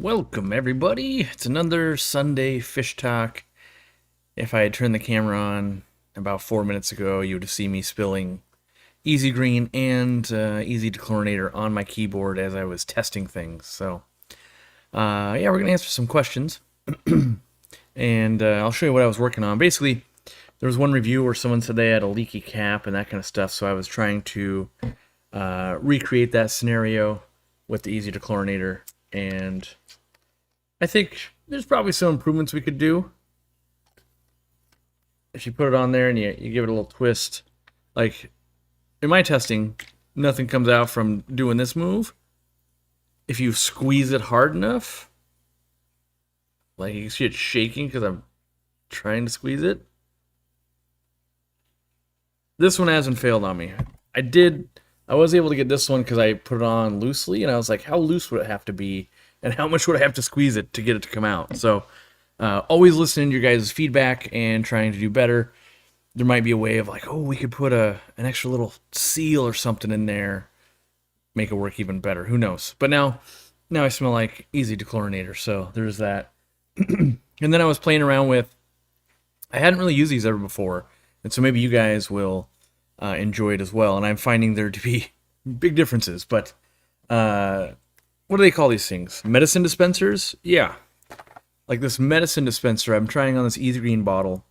Welcome, everybody. It's another Sunday Fish Talk. If I had turned the camera on about 4 minutes ago, you would have seen me spilling Easy Green and Easy Dechlorinator on my keyboard as I was testing things. So, yeah, we're going to answer some questions. And I'll show you what I was working on. Basically, there was one review where someone said they had a leaky cap and that kind of stuff, so I was trying to recreate that scenario with the Easy Dechlorinator, and I think there's probably some improvements we could do. If you put it on there and you give it a little twist, like in my testing, nothing comes out from doing this move. If you squeeze it hard enough, like you can see it shaking because I'm trying to squeeze it. This one hasn't failed on me. I was able to get this one because I put it on loosely, and I was like, how loose would it have to be? And how much would I have to squeeze it to get it to come out? So always listening to your guys' feedback and trying to do better. There might be a way of like, oh, we could put an extra little seal or something in there, make it work even better. Who knows? But now I smell like Easy Dechlorinator, so there's that. And then I was playing around with, I hadn't really used these ever before, and so maybe you guys will enjoy it as well. And I'm finding there to be big differences, but what do they call these things? Medicine dispensers? Yeah. Like this medicine dispenser, I'm trying on this Easy Green bottle.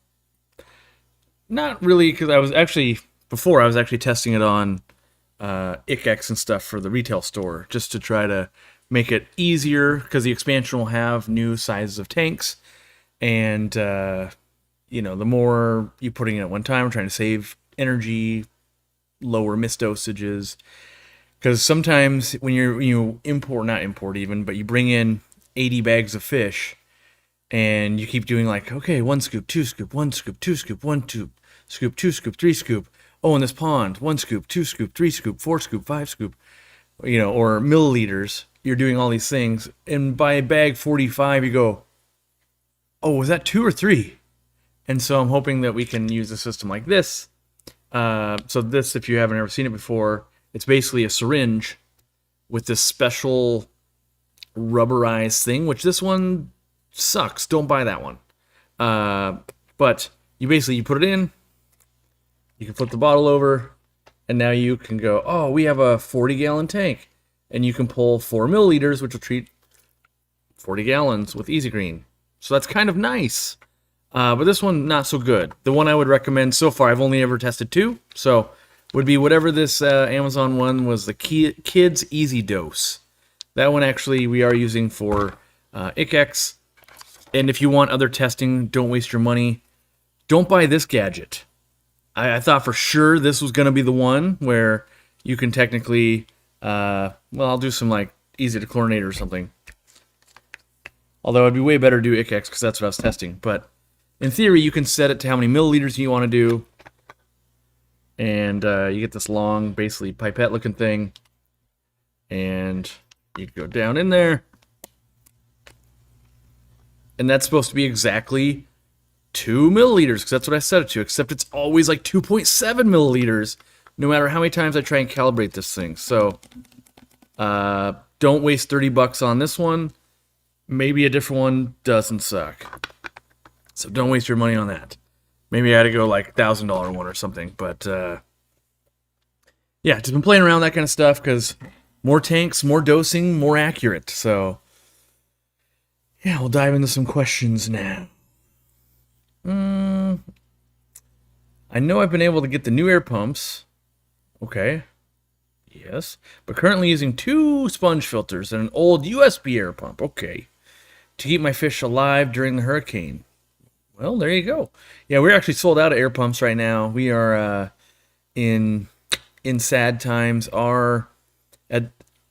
Not really, because I was actually testing it on ICX and stuff for the retail store, just to try to make it easier, because the expansion will have new sizes of tanks, and the more you putting in at one time, I'm trying to save energy, lower miss dosages. Because sometimes when you not import even, but you bring in 80 bags of fish, and you keep doing like, okay, 1 scoop, 2 scoop, 1 scoop, 2 scoop, 1 scoop, 2 scoop, 3 scoop. Oh, in this pond, 1 scoop, 2 scoop, 3 scoop, 4 scoop, 5 scoop, or milliliters. You're doing all these things, and by bag 45, you go, oh, was that 2 or 3? And so I'm hoping that we can use a system like this. So this, if you haven't ever seen it before, it's basically a syringe with this special rubberized thing, which this one sucks. Don't buy that one. But you put it in, you can flip the bottle over, and now you can go, oh, we have a 40-gallon tank. And you can pull 4 milliliters, which will treat 40 gallons with Easy Green. So that's kind of nice. But this one, not so good. The one I would recommend so far, I've only ever tested 2, so would be whatever this Amazon one was, the Kids Easy Dose. That one actually we are using for ICX. And if you want other testing, don't waste your money. Don't buy this gadget. I thought for sure this was going to be the one where you can technically, I'll do some like Easy Dechlorinator or something. Although it'd be way better to do ICX because that's what I was testing. But in theory, you can set it to how many milliliters you want to do. And you get this long, basically pipette-looking thing. And you go down in there. And that's supposed to be exactly 2 milliliters, because that's what I set it to. Except it's always like 2.7 milliliters, no matter how many times I try and calibrate this thing. So don't waste $30 on this one. Maybe a different one doesn't suck. So don't waste your money on that. Maybe I had to go like $1,000 one or something. But yeah, just been playing around that kind of stuff because more tanks, more dosing, more accurate. So yeah, we'll dive into some questions now. I know I've been able to get the new air pumps. Okay. Yes. But currently using 2 sponge filters and an old USB air pump. Okay. To keep my fish alive during the hurricane. Well, there you go. Yeah, we're actually sold out of air pumps right now. We are in sad times. I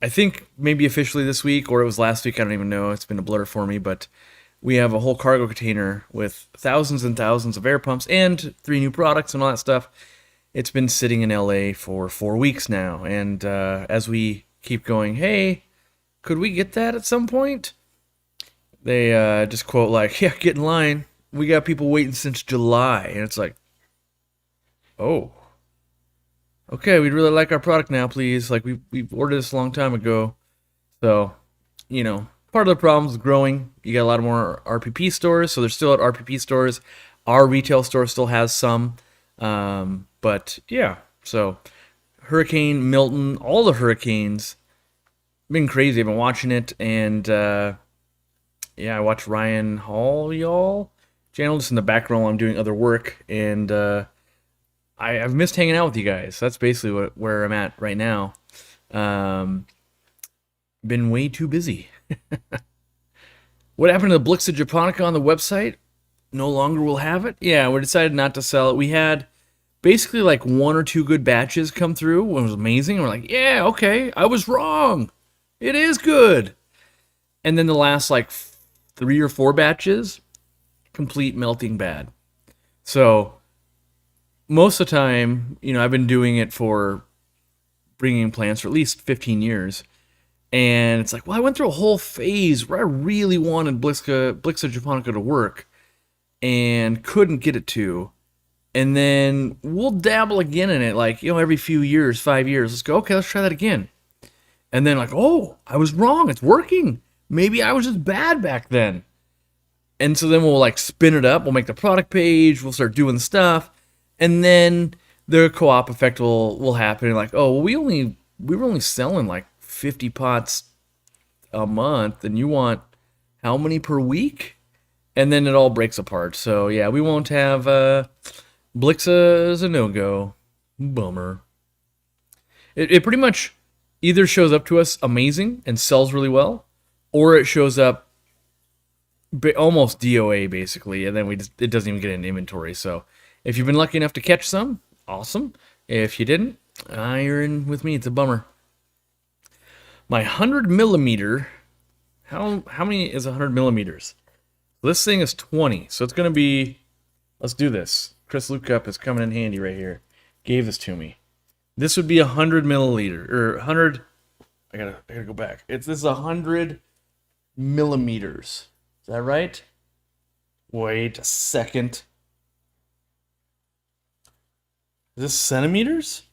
think maybe officially this week, or it was last week, I don't even know. It's been a blur for me, but we have a whole cargo container with thousands and thousands of air pumps and 3 new products and all that stuff. It's been sitting in LA for 4 weeks now, and as we keep going, hey, could we get that at some point? They just quote like, yeah, get in line. We got people waiting since July. And it's like, oh, okay, we'd really like our product now, please. Like, we ordered this a long time ago. So, part of the problem is growing. You got a lot more RPP stores, so they're still at RPP stores. Our retail store still has some. But yeah, so Hurricane Milton, all the hurricanes, been crazy. I've been watching it, and yeah, I watch Ryan Hall, y'all channel just in the background while I'm doing other work, and I've missed hanging out with you guys. That's basically where I'm at right now. Been way too busy. What happened to the Blixa Japonica on the website? No longer will have it? Yeah, we decided not to sell it. We had basically like 1 or 2 good batches come through. It was amazing. We're like, yeah, okay, I was wrong. It is good. And then the last like 3 or 4 batches, complete melting bad. So most of the time, I've been doing it for bringing in plants for at least 15 years. And it's like, well, I went through a whole phase where I really wanted Blixa Japonica to work and couldn't get it to. And then we'll dabble again in it, like, every few years, 5 years. Let's go, okay, let's try that again. And then like, oh, I was wrong. It's working. Maybe I was just bad back then. And so then we'll like spin it up. We'll make the product page. We'll start doing stuff. And then the co-op effect will happen. And like, oh, well, we were only selling like 50 pots a month, and you want how many per week? And then it all breaks apart. So yeah, we won't have Blixa is a no-go. Bummer. It pretty much either shows up to us amazing and sells really well, or it shows up almost DOA basically, and then it doesn't even get in inventory. So if you've been lucky enough to catch some, awesome. If you didn't, you're in with me. It's a bummer. My 100 millimeter, how many is 100 millimeters? This thing is 20, so it's going to be, let's do this. Chris Lukup is coming in handy right here. Gave this to me. This would be 100 milliliter, or 100, I gotta go back. This is 100 millimeters. Is that right? Wait a second. Is this centimeters?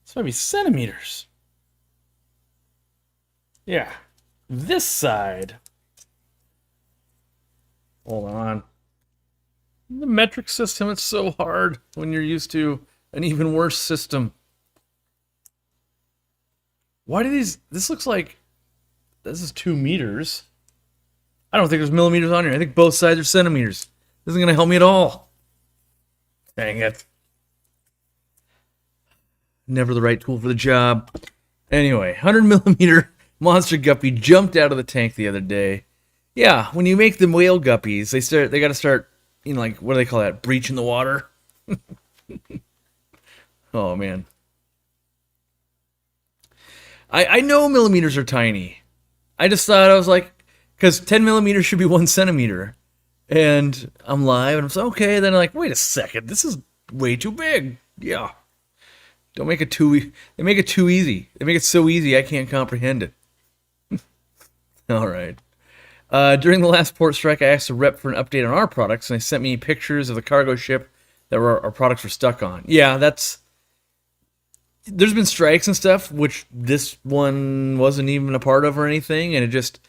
This might be centimeters. Yeah. This side. Hold on. The metric system, it's so hard when you're used to an even worse system. Why do this looks like, this is 2 meters. I don't think there's millimeters on here. I think both sides are centimeters. This isn't going to help me at all. Dang it. Never the right tool for the job. Anyway, 100 millimeter monster guppy jumped out of the tank the other day. Yeah, when you make the whale guppies, they got to start, like, what do they call that? Breaching the water? Oh, man. I know millimeters are tiny. I just thought, I was like, because 10 millimeters should be 1 centimeter. And I'm live, and I'm like, okay. Then I'm like, wait a second, this is way too big. Yeah. Don't make it too, they make it too easy. They make it so easy I can't comprehend it. All right. During the last port strike, I asked a rep for an update on our products, and they sent me pictures of the cargo ship that our products were stuck on. Yeah, there's been strikes and stuff, which this one wasn't even a part of or anything, and it just,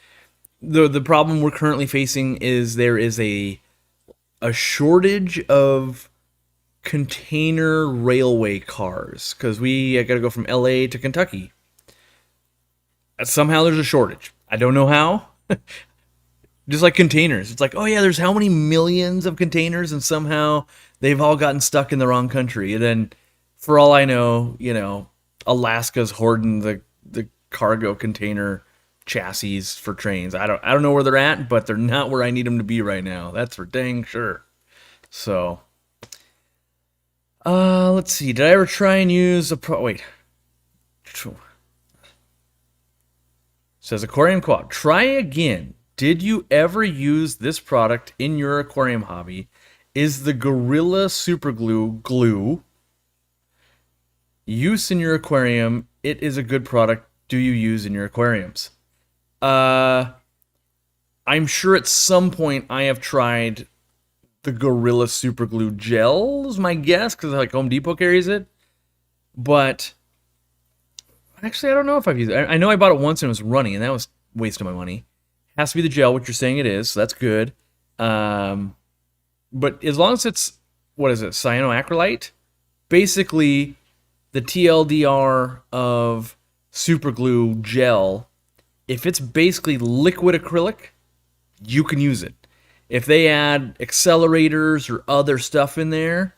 the problem we're currently facing is there is a shortage of container railway cars, because I got to go from LA to Kentucky. Somehow there's a shortage. I don't know how. Just like containers. It's like, oh yeah, there's how many millions of containers, and somehow they've all gotten stuck in the wrong country. And then, for all I know, Alaska's hoarding the cargo container chassis for trains. I don't know where they're at, but they're not where I need them to be right now. That's for dang sure. So, let's see. Did I ever try and use wait. Says Aquarium Co-op. Try again. Did you ever use this product in your aquarium hobby? Is the Gorilla Super Glue use in your aquarium? It is a good product. Do you use in your aquariums? I'm sure at some point I have tried the Gorilla Super Glue Gel, is my guess, because like Home Depot carries it. But actually, I don't know if I've used it. I know I bought it once and it was runny, and that was a waste of my money. Has to be the gel, which you're saying it is, so that's good. Um, but as long as it's, what is it, cyanoacrylate? Basically, the TLDR of super glue gel, if it's basically liquid acrylic, you can use it. If they add accelerators or other stuff in there,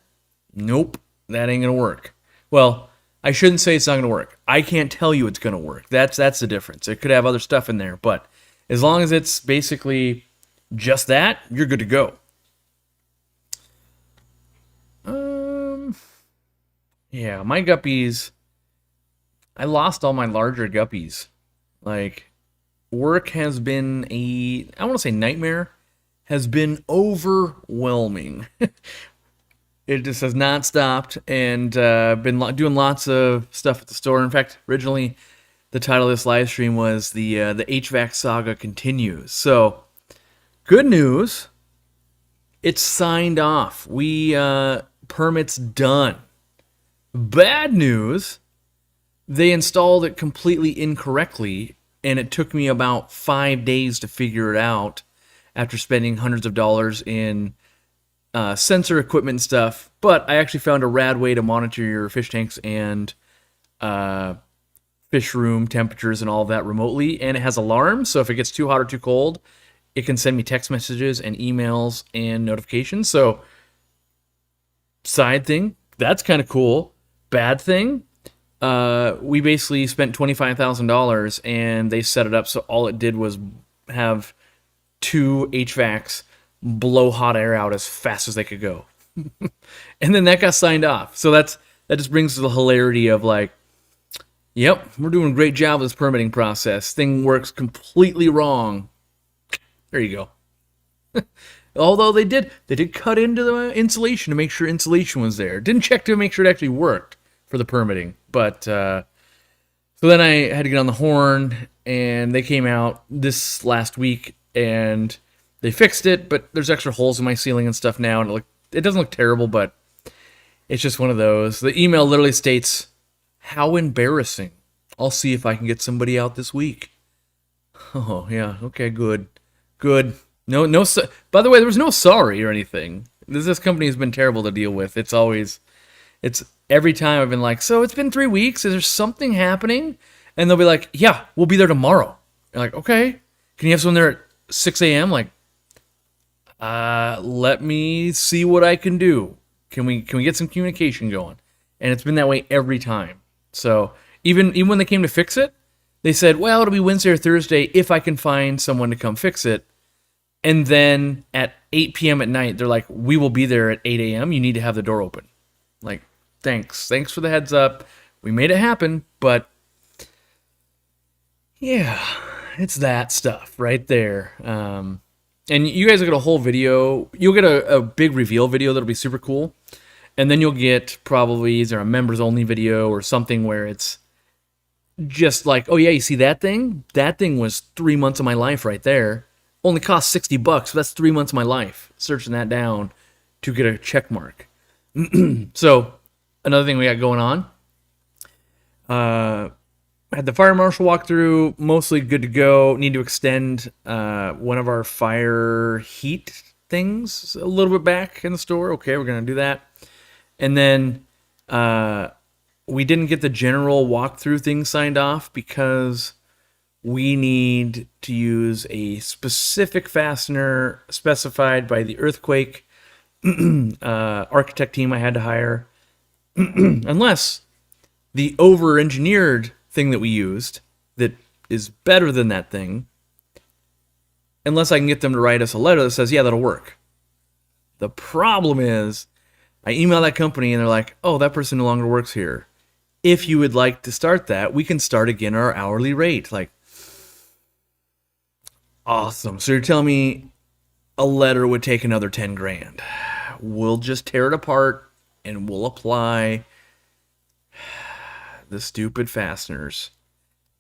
nope, that ain't gonna work. Well, I shouldn't say it's not gonna work. I can't tell you it's gonna work. That's the difference. It could have other stuff in there, but as long as it's basically just that, you're good to go. Yeah, my guppies, I lost all my larger guppies. Like, work has been I want to say nightmare, has been overwhelming. It just has not stopped, and been doing lots of stuff at the store. In fact, originally the title of this live stream was the HVAC saga continues. So, good news, it's signed off. We permits done. Bad news, they installed it completely incorrectly, and it took me about 5 days to figure it out after spending hundreds of dollars in sensor equipment and stuff. But I actually found a rad way to monitor your fish tanks and fish room temperatures and all of that remotely, and it has alarms, so if it gets too hot or too cold, it can send me text messages and emails and notifications. So, side thing, that's kind of cool. Bad thing, we basically spent $25,000 and they set it up so all it did was have 2 HVACs blow hot air out as fast as they could go. And then that got signed off. So that just brings the hilarity of like, yep, we're doing a great job with this permitting process. Thing works completely wrong. There you go. Although they did cut into the insulation to make sure insulation was there. Didn't check to make sure it actually worked for the permitting. But so then I had to get on the horn, and they came out this last week and they fixed it. But there's extra holes in my ceiling and stuff now, and it doesn't look terrible, but it's just one of those. The email literally states, "How embarrassing. I'll see if I can get somebody out this week." Oh yeah, okay, good. No. By the way, there was no sorry or anything. This company has been terrible to deal with. It's every time I've been like, so it's been 3 weeks. Is there something happening? And they'll be like, yeah, we'll be there tomorrow. You're like, okay. Can you have someone there at 6 a.m.? Like, let me see what I can do. Can we get some communication going? And it's been that way every time. So even when they came to fix it, they said, well, it'll be Wednesday or Thursday if I can find someone to come fix it. And then at 8 p.m. at night, they're like, we will be there at 8 a.m. You need to have the door open. Like, thanks for the heads up. We made it happen, but yeah, it's that stuff right there. And you guys will get a whole video. You'll get a big reveal video that'll be super cool. And then you'll get probably either a members only video or something where it's just like, oh yeah, you see that thing? That thing was 3 months of my life right there. Only cost $60, but that's 3 months of my life. Searching that down to get a check mark. So, another thing we got going on. Had the fire marshal walk through, mostly good to go. Need to extend one of our fire heat things a little bit back in the store. Okay, we're going to do that. And then we didn't get the general walkthrough thing signed off because we need to use a specific fastener specified by the earthquake architect team I had to hire. Unless the over-engineered thing that we used that is better than that thing, unless I can get them to write us a letter that says, yeah, that'll work. The problem is, I email that company and they're like, oh, that person no longer works here. If you would like to start that, we can start again our hourly rate. Like, awesome. So you're telling me a letter would take another 10 grand. We'll just tear it apart and we'll apply the stupid fasteners.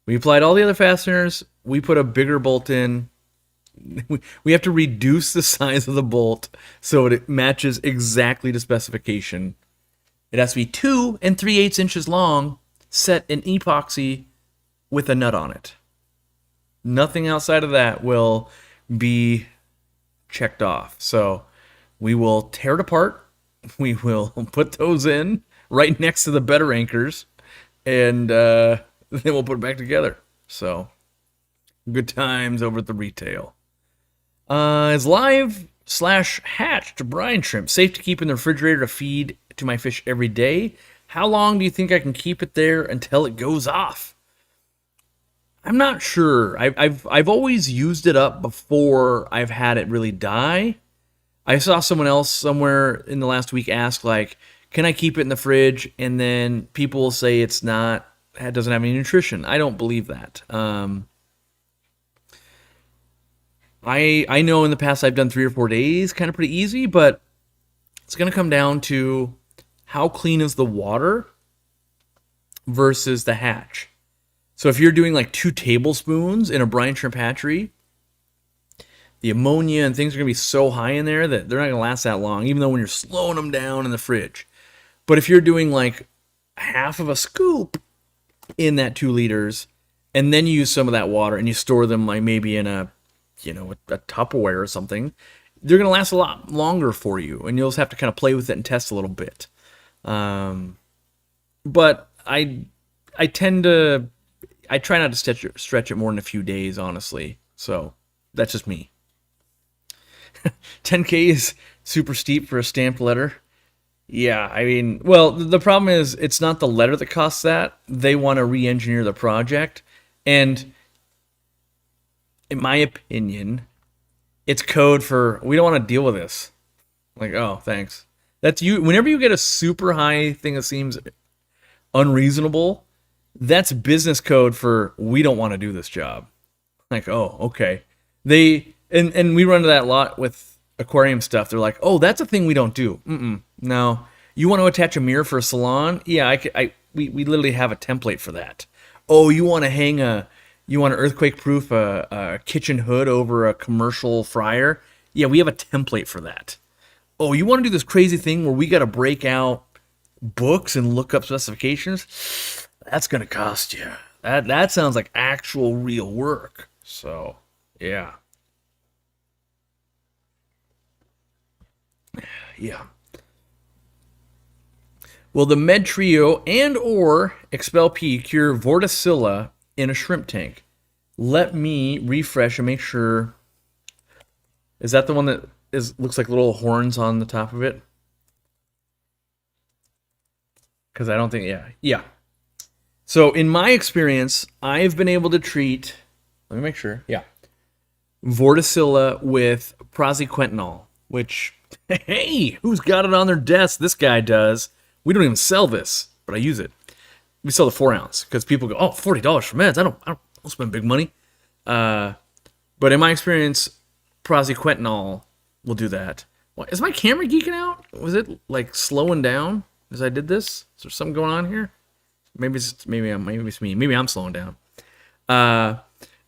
We applied all the other fasteners. We put a bigger bolt in. We have to reduce the size of the bolt so it matches exactly to specification. It has to be 2 3/8 inches long, set in epoxy with a nut on it. Nothing outside of that will be checked off. So we will tear it apart. We will put those in right next to the better anchors, and then we'll put it back together. So good times over at the retail. Is live slash hatched brine shrimp safe to keep in the refrigerator to feed to my fish every day? How long do you think I can keep it there until it goes off? I'm not sure. I've always used it up before I've had it really die. I saw someone else somewhere in the last week ask, like, can I keep it in the fridge? And then people will say it doesn't have any nutrition. I don't believe that. I know in the past I've done 3 or 4 days, kind of pretty easy, but it's going to come down to how clean is the water versus the hatch. So if you're doing like 2 tablespoons in a brine shrimp hatchery, the ammonia and things are going to be so high in there that they're not going to last that long, even though when you're slowing them down in the fridge. But if you're doing like half of a scoop in that 2 liters, and then you use some of that water and you store them like maybe in a Tupperware or something, they're going to last a lot longer for you, and you'll just have to kind of play with it and test a little bit. But I try not to stretch it more than a few days, honestly. So that's just me. 10K is super steep for a stamped letter. Yeah, I mean, well, the problem is it's not the letter that costs that. They want to re-engineer the project. And in my opinion, it's code for, we don't want to deal with this. Like, oh, thanks. That's you. Whenever you get a super high thing that seems unreasonable, that's business code for, we don't want to do this job. Like, oh, okay. And we run into that a lot with aquarium stuff. They're like, oh, that's a thing we don't do. No. You want to attach a mirror for a salon? Yeah, we literally have a template for that. Oh, you want to earthquake-proof a kitchen hood over a commercial fryer? Yeah, we have a template for that. Oh, you want to do this crazy thing where we got to break out books and look up specifications? That's going to cost you. That sounds like actual real work. So, yeah. Yeah. Will the Med Trio and or Expel P cure Vorticilla in a shrimp tank? Let me refresh and make sure. Is that the one that looks like little horns on the top of it? Because I don't think, yeah. So in my experience, I've been able to treat, let me make sure, Vorticilla with praziquantel, which, hey, who's got it on their desk? This guy does. We don't even sell this, but I use it. We sell the 4 ounce because people go, oh, $40 for meds. I don't spend big money. But in my experience, praziquantel will do that. What, is my camera geeking out? Was it like slowing down as I did this? Is there something going on here? Maybe it's me. Maybe I'm slowing down.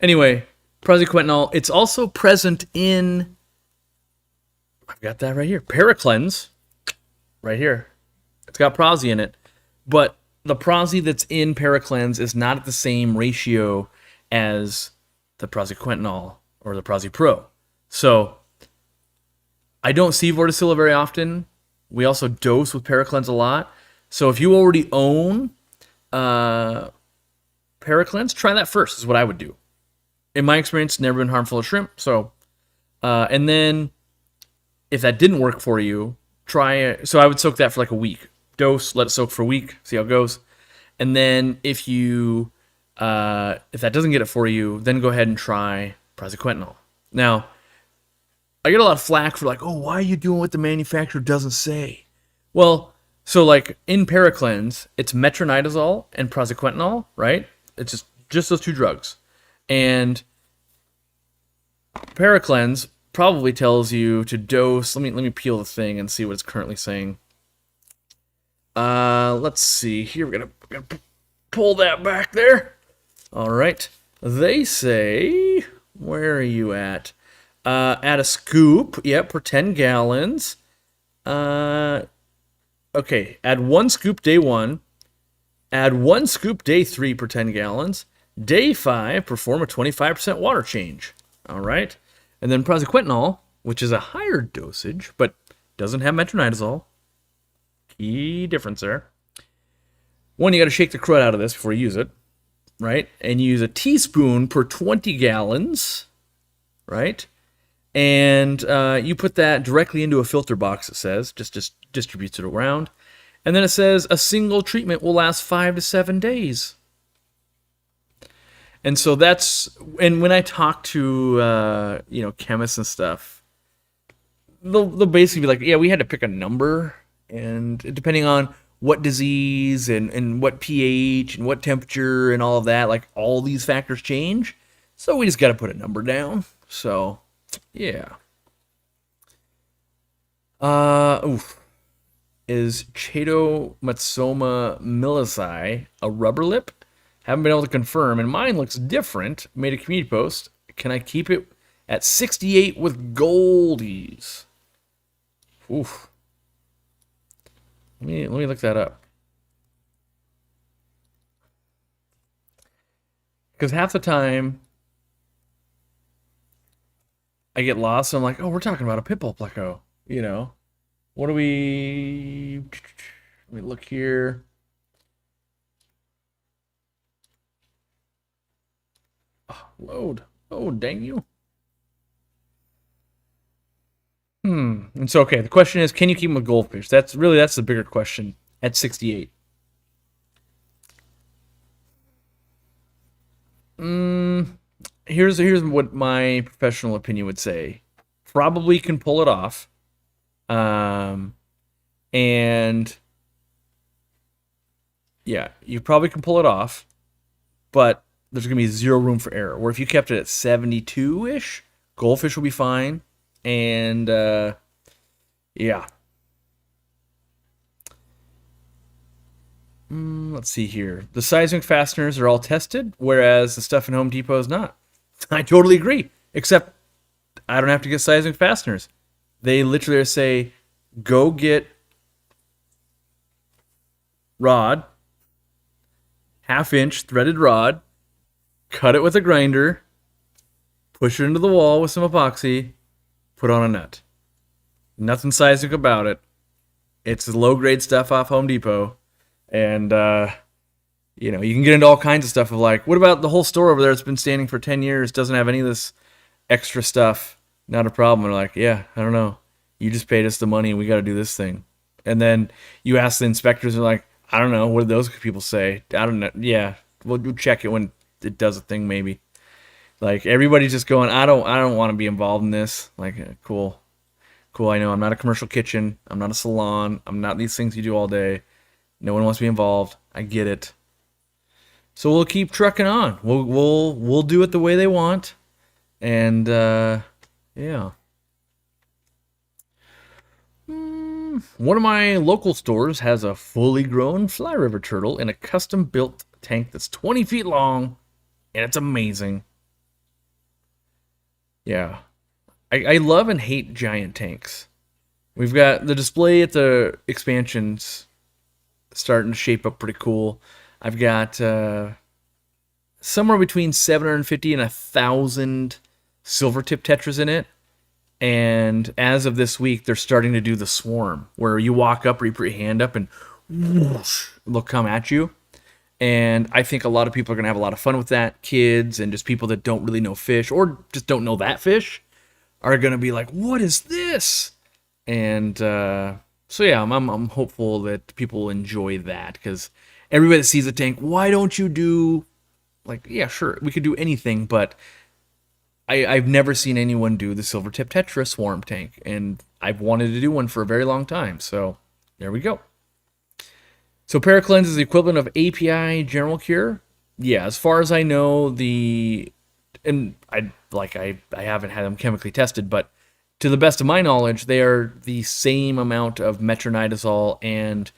Anyway, praziquantel. It's also present in. I've got that right here. Paracleanse, right here. It's got prazi in it, but the prazi that's in Paracleanse is not at the same ratio as the praziquantel or the Prazi Pro. So I don't see Vorticilla very often. We also dose with Paracleanse a lot. So if you already own Paracleanse, try that first is what I would do. In my experience, never been harmful to shrimp. So, and then if that didn't work for you, try it. So I would soak that for like a week. Dose, let it soak for a week, see how it goes. And then if that doesn't get it for you, then go ahead and try praziquantel. Now, I get a lot of flack for like, oh, why are you doing what the manufacturer doesn't say? Well, so like in Paracleanse, it's metronidazole and praziquantel, right? It's just those 2 drugs. And Paracleanse probably tells you to dose. Let me peel the thing and see what it's currently saying. Let's see here. We're gonna pull that back there. All right. They say, where are you at? Add a scoop. Yep, per 10 gallons. Okay. Add 1 scoop day 1. Add 1 scoop day 3 per 10 gallons. Day 5, perform a 25% water change. All right. And then praziquantel, which is a higher dosage, but doesn't have metronidazole. Key difference there. One, you got to shake the crud out of this before you use it, right? And you use a teaspoon per 20 gallons, right? And you put that directly into a filter box, it says, just distributes it around. And then it says a single treatment will last 5 to 7 days. And so and when I talk to, chemists and stuff, they'll basically be like, yeah, we had to pick a number, and depending on what disease and what pH and what temperature and all of that, like all these factors change. So we just got to put a number down. So, yeah. Is Chaetomatsoma millisai a rubber lip? Haven't been able to confirm, and mine looks different. Made a community post. Can I keep it at 68 with goldies? Oof. Let me look that up. Because half the time I get lost, and I'm like, oh, we're talking about a pit bull pleco, What do we... Let me look here. Oh, load. Oh, dang you. And so, okay, the question is, can you keep them with goldfish? That's the bigger question at 68. Here's what my professional opinion would say. Probably can pull it off. And yeah, you probably can pull it off, but there's going to be zero room for error. Where if you kept it at 72-ish, goldfish will be fine. And yeah. Let's see here. The seismic fasteners are all tested, whereas the stuff in Home Depot is not. I totally agree, except I don't have to get seismic fasteners. They literally say, go get rod, 1/2-inch threaded rod, cut it with a grinder, push it into the wall with some epoxy, put on a nut. Nothing seismic about it. It's low-grade stuff off Home Depot. And, you can get into all kinds of stuff of like, what about the whole store over there that's been standing for 10 years, doesn't have any of this extra stuff? Not a problem. They're like, yeah, I don't know. You just paid us the money and we got to do this thing. And then you ask the inspectors, they're like, I don't know. What do those people say? I don't know. Yeah, we'll check it when it does a thing maybe. Like, everybody's just going, I don't want to be involved in this. Like, cool. I know I'm not a commercial kitchen. I'm not a salon. I'm not these things you do all day. No one wants to be involved. I get it. So we'll keep trucking on. We'll do it the way they want. And yeah. One of my local stores has a fully grown fly river turtle in a custom built tank that's 20 feet long, and it's amazing. Yeah. I love and hate giant tanks. We've got the display at the expansions starting to shape up pretty cool. I've got somewhere between 750 and 1,000 silver tip tetras in it. And as of this week, they're starting to do the swarm, where you walk up or you put your hand up and whoosh, they'll come at you. And I think a lot of people are going to have a lot of fun with that. Kids and just people that don't really know fish or just don't know that fish are going to be like, what is this? And so yeah, I'm hopeful that people enjoy that, because everybody that sees a tank, why don't you do, like, yeah, sure, we could do anything, but I've never seen anyone do the silver tip tetra swarm tank, and I've wanted to do one for a very long time, so there we go. So Paracleanse is the equivalent of API General Cure. Yeah, as far as I know, and I haven't had them chemically tested, but to the best of my knowledge, they are the same amount of metronidazole and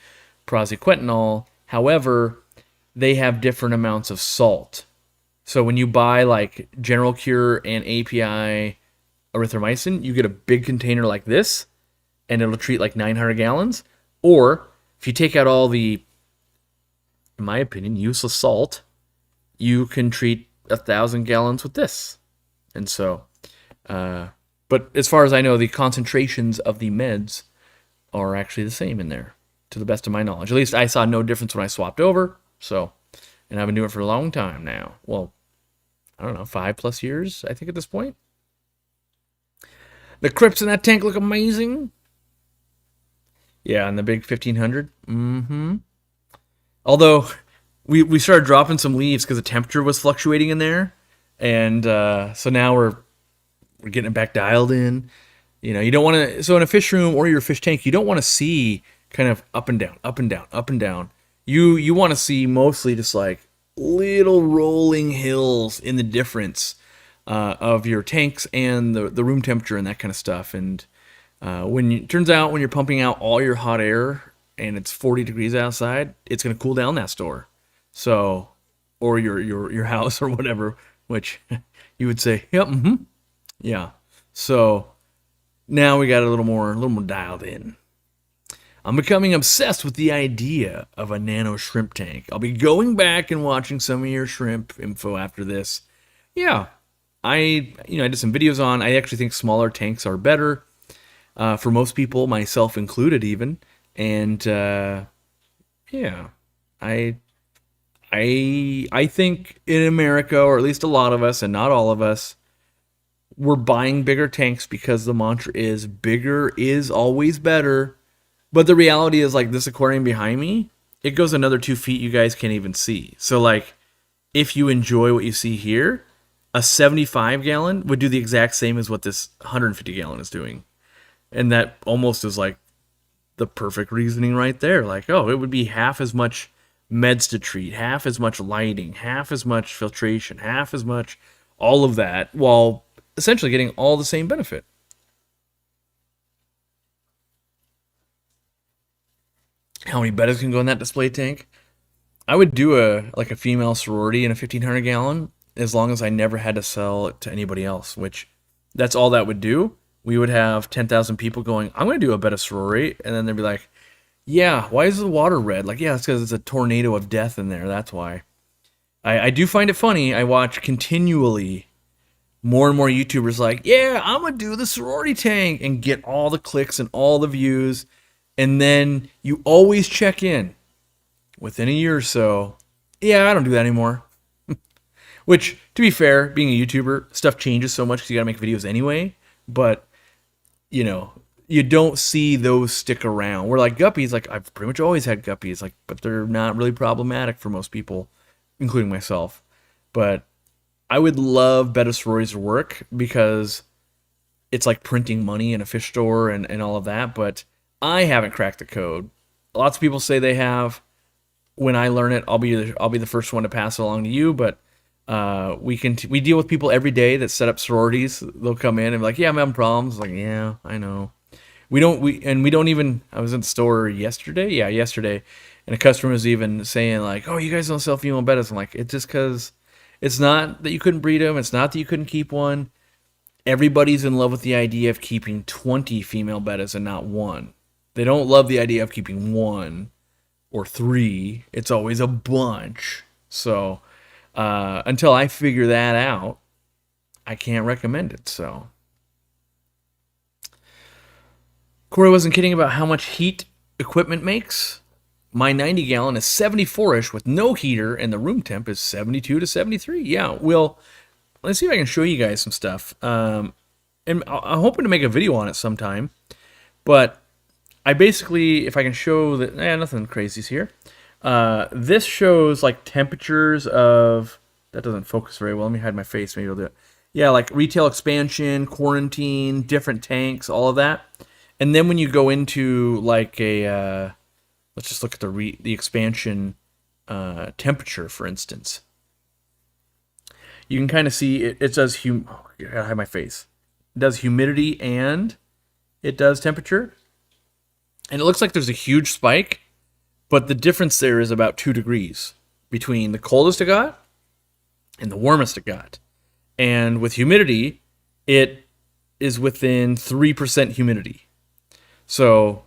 praziquantel. However, they have different amounts of salt. So when you buy like General Cure and API erythromycin, you get a big container like this, and it'll treat like 900 gallons. Or if you take out all the, in my opinion, useless salt, you can treat 1,000 gallons with this. And so, but as far as I know, the concentrations of the meds are actually the same in there, to the best of my knowledge. At least I saw no difference when I swapped over. So, and I've been doing it for a long time now. Well, I don't know, 5+ years, I think, at this point. The crypts in that tank look amazing. Yeah, and the big 1500. Although we started dropping some leaves because the temperature was fluctuating in there, and so now we're getting it back dialed in. You know, you don't want to. So in a fish room or your fish tank, you don't want to see kind of up and down, up and down, up and down. You want to see mostly just like little rolling hills in the difference of your tanks and the room temperature and that kind of stuff. And turns out when you're pumping out all your hot air and it's 40 degrees outside, it's going to cool down that store. So, or your house or whatever, which you would say, yep, yeah. So now we got a little more dialed in. I'm becoming obsessed with the idea of a nano shrimp tank. I'll be going back and watching some of your shrimp info after this. Yeah, I did some videos on. I actually think smaller tanks are better for most people, myself included, even. And yeah, I think in America, or at least a lot of us, and not all of us, we're buying bigger tanks because the mantra is bigger is always better. But the reality is, like, this aquarium behind me, it goes another 2 feet you guys can't even see. So, like, if you enjoy what you see here, a 75-gallon would do the exact same as what this 150-gallon is doing. And that almost is, like, the perfect reasoning right there. Like, oh, it would be half as much meds to treat, half as much lighting, half as much filtration, half as much all of that, while essentially getting all the same benefit. How many bettas can go in that display tank? I would do a female sorority in a 1,500-gallon as long as I never had to sell it to anybody else, which that's all that would do. We would have 10,000 people going, I'm going to do a betta sorority, and then they'd be like, yeah, why is the water red? Like, yeah, it's because it's a tornado of death in there, that's why. I do find it funny. I watch continually more and more YouTubers like, yeah, I'm going to do the sorority tank and get all the clicks and all the views. And then you always check in within a year or so. Yeah, I don't do that anymore. Which, to be fair, being a YouTuber, stuff changes so much because you got to make videos anyway. But, you know, you don't see those stick around. We're like guppies, like I've pretty much always had guppies, like, but they're not really problematic for most people, including myself. But I would love betta sororities to work because it's like printing money in a fish store and all of that. But I haven't cracked the code. Lots of people say they have. When I learn it, I'll be the first one to pass it along to you. But we deal with people every day that set up sororities. They'll come in and be like, "Yeah, I'm having problems." Like, yeah, I know. We don't even. I was in the store yesterday. Yeah, yesterday, and a customer was even saying like, "Oh, you guys don't sell female bettas." I'm like, it's just because it's not that you couldn't breed them. It's not that you couldn't keep one. Everybody's in love with the idea of keeping 20 female bettas and not one. They don't love the idea of keeping 1 or 3. It's always a bunch. So until I figure that out, I can't recommend it. So Corey wasn't kidding about how much heat equipment makes. My 90-gallon is 74-ish with no heater, and the room temp is 72 to 73. Yeah, well, let's see if I can show you guys some stuff. And I'm hoping to make a video on it sometime. But I basically, if I can show that, nothing crazy's here. This shows like temperatures of, that doesn't focus very well. Let me hide my face, maybe I'll do it. Yeah, like retail expansion, quarantine, different tanks, all of that. And then when you go into like a, let's just look at the expansion temperature, for instance. You can kind of see it does, I gotta hide my face. It does humidity and it does temperature. And it looks like there's a huge spike, but the difference there is about 2 degrees between the coldest it got and the warmest it got. And with humidity, it is within 3% humidity. So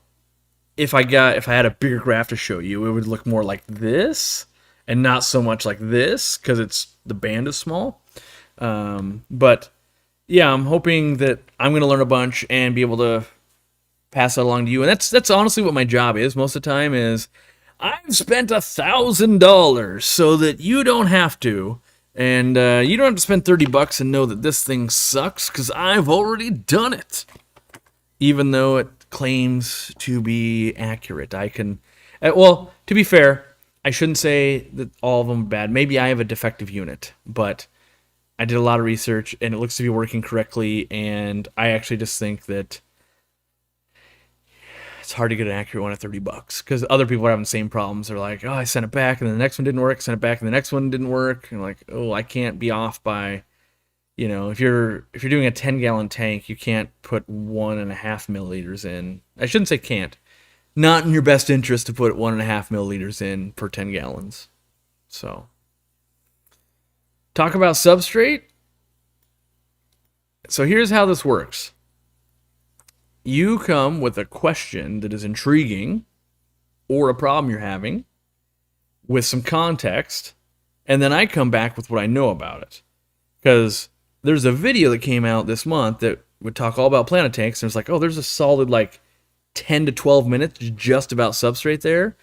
if I had a bigger graph to show you, it would look more like this. and not so much like this because the band is small. But yeah, I'm hoping that I'm going to learn a bunch and be able to pass that along to you. And that's honestly what my job is most of the time is I've spent $1,000 so that you don't have to. And you don't have to spend $30 and know that this thing sucks because I've already done it. Even though it claims to be accurate. I can, well, to be fair, I shouldn't say that all of them are bad. Maybe I have a defective unit, but I did a lot of research and it looks to be working correctly. And I actually just think that it's hard to get an accurate one at $30 because other people are having the same problems. They're like, oh, I sent it back and then the next one didn't work. Sent it back and the next one didn't work. And like, oh, I can't be off by, if you're doing a 10-gallon tank, you can't put 1.5 milliliters in. I shouldn't say can't. Not in your best interest to put 1.5 milliliters in per 10 gallons. So, talk about substrate. So here's how this works. You come with a question that is intriguing or a problem you're having with some context, and then I come back with what I know about it. Because there's a video that came out this month that would talk all about planet tanks, and it's like, oh, there's a solid 10 to 12 minutes just about substrate there.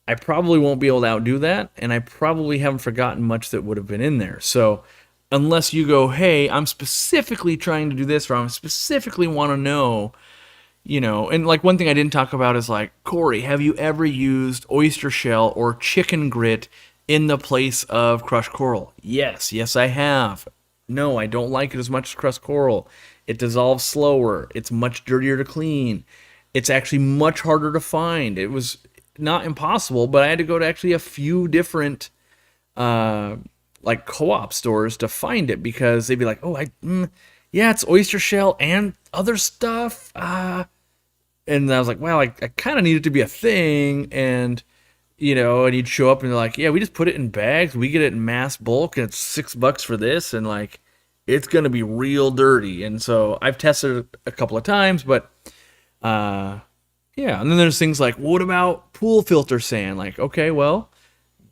I probably won't be able to outdo that, and I probably haven't forgotten much that would have been in there. So unless you go, hey, I'm specifically trying to do this, or I specifically want to know, and one thing I didn't talk about is Corey, have you ever used oyster shell or chicken grit in the place of crushed coral? Yes, I have. No, I don't like it as much as crushed coral. It dissolves slower. It's much dirtier to clean. It's actually much harder to find. It was not impossible, but I had to go to actually a few different co-op stores to find it because they'd be like, oh, yeah, it's oyster shell and other stuff. And I was like, well, I kind of need it to be a thing. And, and you'd show up and they're like, yeah, we just put it in bags. We get it in mass bulk and it's $6 for this. And it's going to be real dirty. And so I've tested it a couple of times, but yeah. And then there's things like, what about pool filter sand? Okay, well,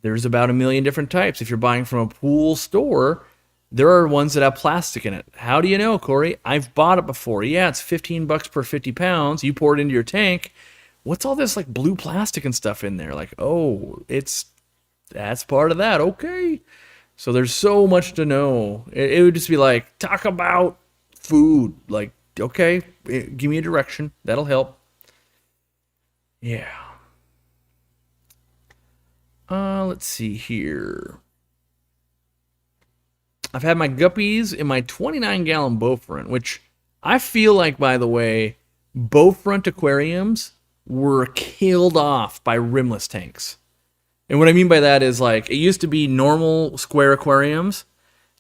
there's about 1 million different types. If you're buying from a pool store, there are ones that have plastic in it. How do you know, Corey? I've bought it before. Yeah, it's $15 per 50 pounds. You pour it into your tank. What's all this blue plastic and stuff in there? Oh, that's part of that. Okay. So there's so much to know. It would just be talk about food. Okay, give me a direction. That'll help. Yeah. Let's see here. I've had my guppies in my 29-gallon bow front, which I feel like, by the way, bow front aquariums were killed off by rimless tanks. And what I mean by that is it used to be normal square aquariums,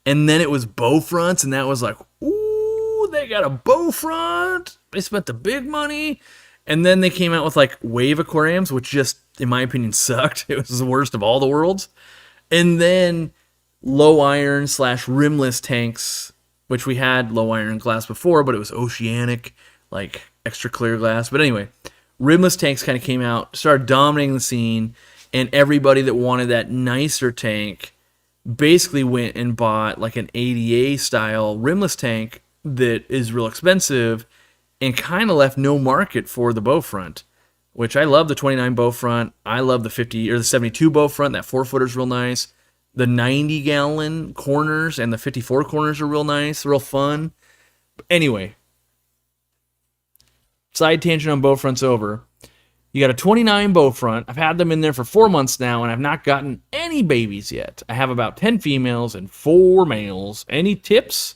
and then it was bow fronts, and that was ooh, they got a bow front. They spent the big money. And then they came out with wave aquariums, which just, in my opinion, sucked. It was the worst of all the worlds. And then low iron / rimless tanks, which we had low iron glass before, but it was oceanic, extra clear glass. But anyway, rimless tanks kind of came out, started dominating the scene, and everybody that wanted that nicer tank basically went and bought an ADA style rimless tank that is real expensive and kind of left no market for the bow front, which I love the 29 bow front. I love the 50 or the 72 bow front. That 4-footer's real nice. The 90-gallon corners and the 54 corners are real nice, real fun. But anyway, side tangent on bow fronts over. You got a 29 bow front. I've had them in there for 4 months now, and I've not gotten any babies yet. I have about 10 females and 4 males. Any tips?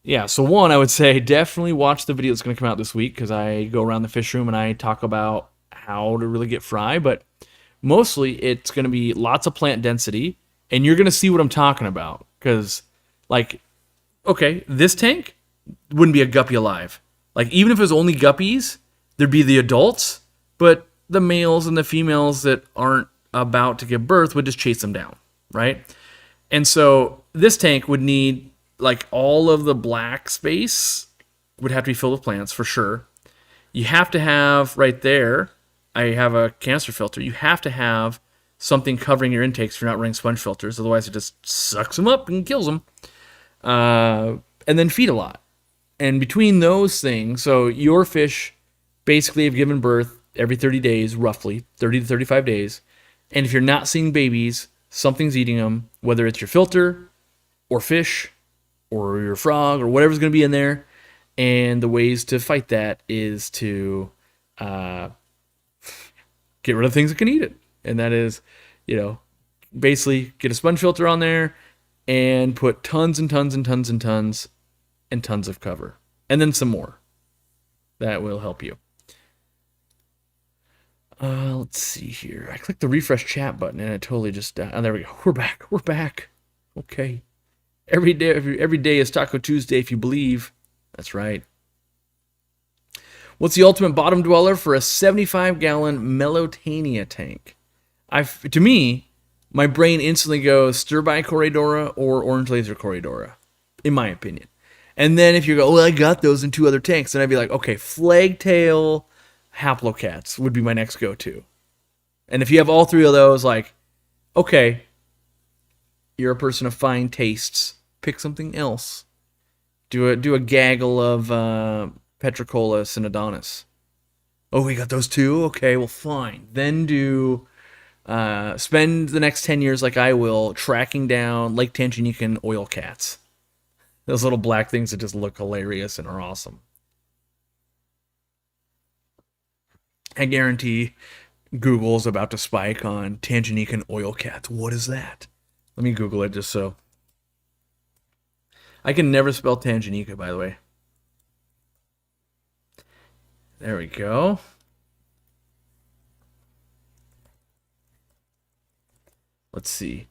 Yeah, so one, I would say definitely watch the video that's going to come out this week because I go around the fish room and I talk about how to really get fry, but mostly it's going to be lots of plant density, and you're going to see what I'm talking about because, okay, this tank wouldn't be a guppy alive. Even if it was only guppies, there'd be the adults, but the males and the females that aren't about to give birth would just chase them down, right? And so this tank would need all of the black space would have to be filled with plants for sure. You have to have right there, I have a canister filter. You have to have something covering your intakes if you're not running sponge filters. Otherwise, it just sucks them up and kills them. And then feed a lot. And between those things, so your fish basically have given birth every 30 days, roughly 30 to 35 days. And if you're not seeing babies, something's eating them, whether it's your filter or fish or your frog or whatever's going to be in there. And the ways to fight that is to get rid of things that can eat it. And that is, basically get a sponge filter on there and put tons and tons and tons and tons and tons of cover. And then some more. That will help you. Let's see here. I clicked the refresh chat button and it totally just... oh, there we go. We're back. We're back. Okay. Every day is Taco Tuesday if you believe. That's right. What's the ultimate bottom dweller for a 75-gallon Melotania tank? To me, my brain instantly goes stir-by Corridora or orange laser Corridora, in my opinion. And then if you go, well, I got those in 2 other tanks, then I'd be like, okay, Flagtail Haplocats would be my next go-to. And if you have all 3 of those, like, okay, you're a person of fine tastes. Pick something else. Do a gaggle of Petricola and Adonis. Oh, we got those 2? Okay, well, fine. Then spend the next 10 years like I will tracking down Lake Tanganyika oil cats. Those little black things that just look hilarious and are awesome. I guarantee Google's about to spike on Tanganyika oil cats. What is that? Let me Google it just so. I can never spell Tanganyika, by the way. There we go. Let's see.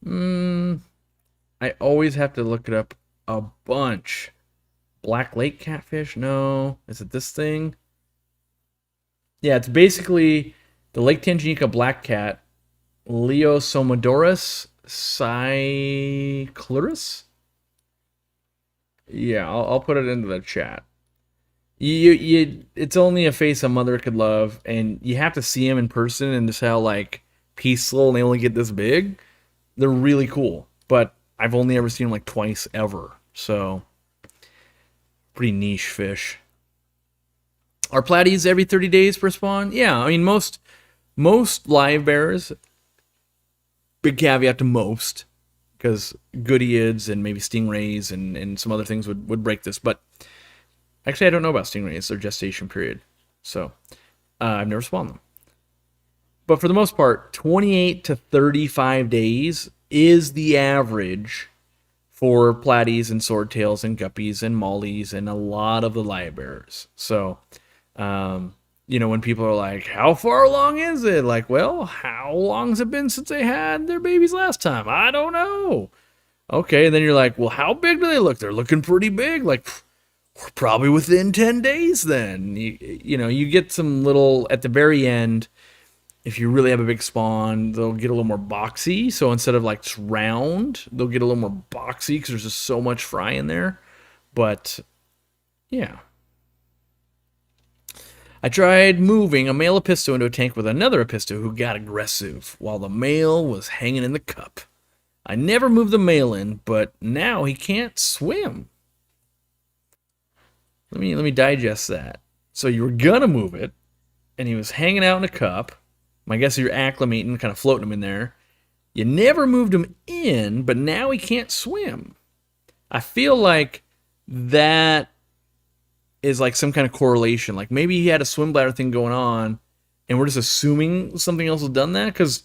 I always have to look it up a bunch. Black Lake catfish? No. Is it this thing? Yeah, it's basically the Lake Tanganyika black cat, Leosomodorus cyclurus. Yeah, I'll put it into the chat. It's only a face a mother could love, and you have to see them in person and just how like peaceful, and they only get this big. They're really cool, but I've only ever seen them like twice ever, so pretty niche fish. Are platies every 30 days per spawn? Yeah, I mean most live bears. Big caveat to most, because goodeids and maybe stingrays and some other things would break this, but actually I don't know about stingrays, their gestation period, so I've never spawned them. But for the most part, 28 to 35 days is the average for platies and swordtails and guppies and mollies and a lot of the live bearers. So, when people are like, how far along is it? Like, well, how long has it been since they had their babies last time? I don't know. Okay, and then you're like, well, how big do they look? They're looking pretty big. Like, we're probably within 10 days then. You get some little, at the very end, if you really have a big spawn, they'll get a little more boxy. So instead of like just round, they'll get a little more boxy because there's just so much fry in there. But, yeah. I tried moving a male Episto into a tank with another Episto who got aggressive while the male was hanging in the cup. I never moved the male in, but now he can't swim. Let me digest that. So you were gonna move it, and he was hanging out in a cup. I guess you're acclimating, kind of floating him in there. You never moved him in, but now he can't swim. I feel like that is like some kind of correlation. Like maybe he had a swim bladder thing going on, and we're just assuming something else has done that, because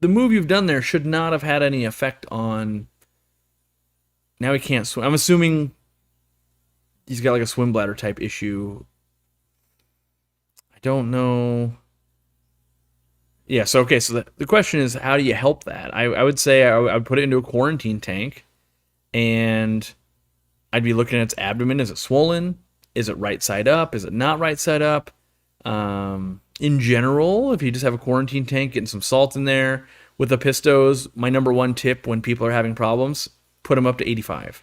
the move you've done there should not have had any effect on... Now he can't swim. I'm assuming he's got like a swim bladder type issue. I don't know... Yeah, so the question is, how do you help that? I would say I would put it into a quarantine tank, and I'd be looking at its abdomen. Is it swollen? Is it right side up? Is it not right side up? In general, if you just have a quarantine tank, getting some salt in there. With the pistos, my number one tip when people are having problems, put them up to 85.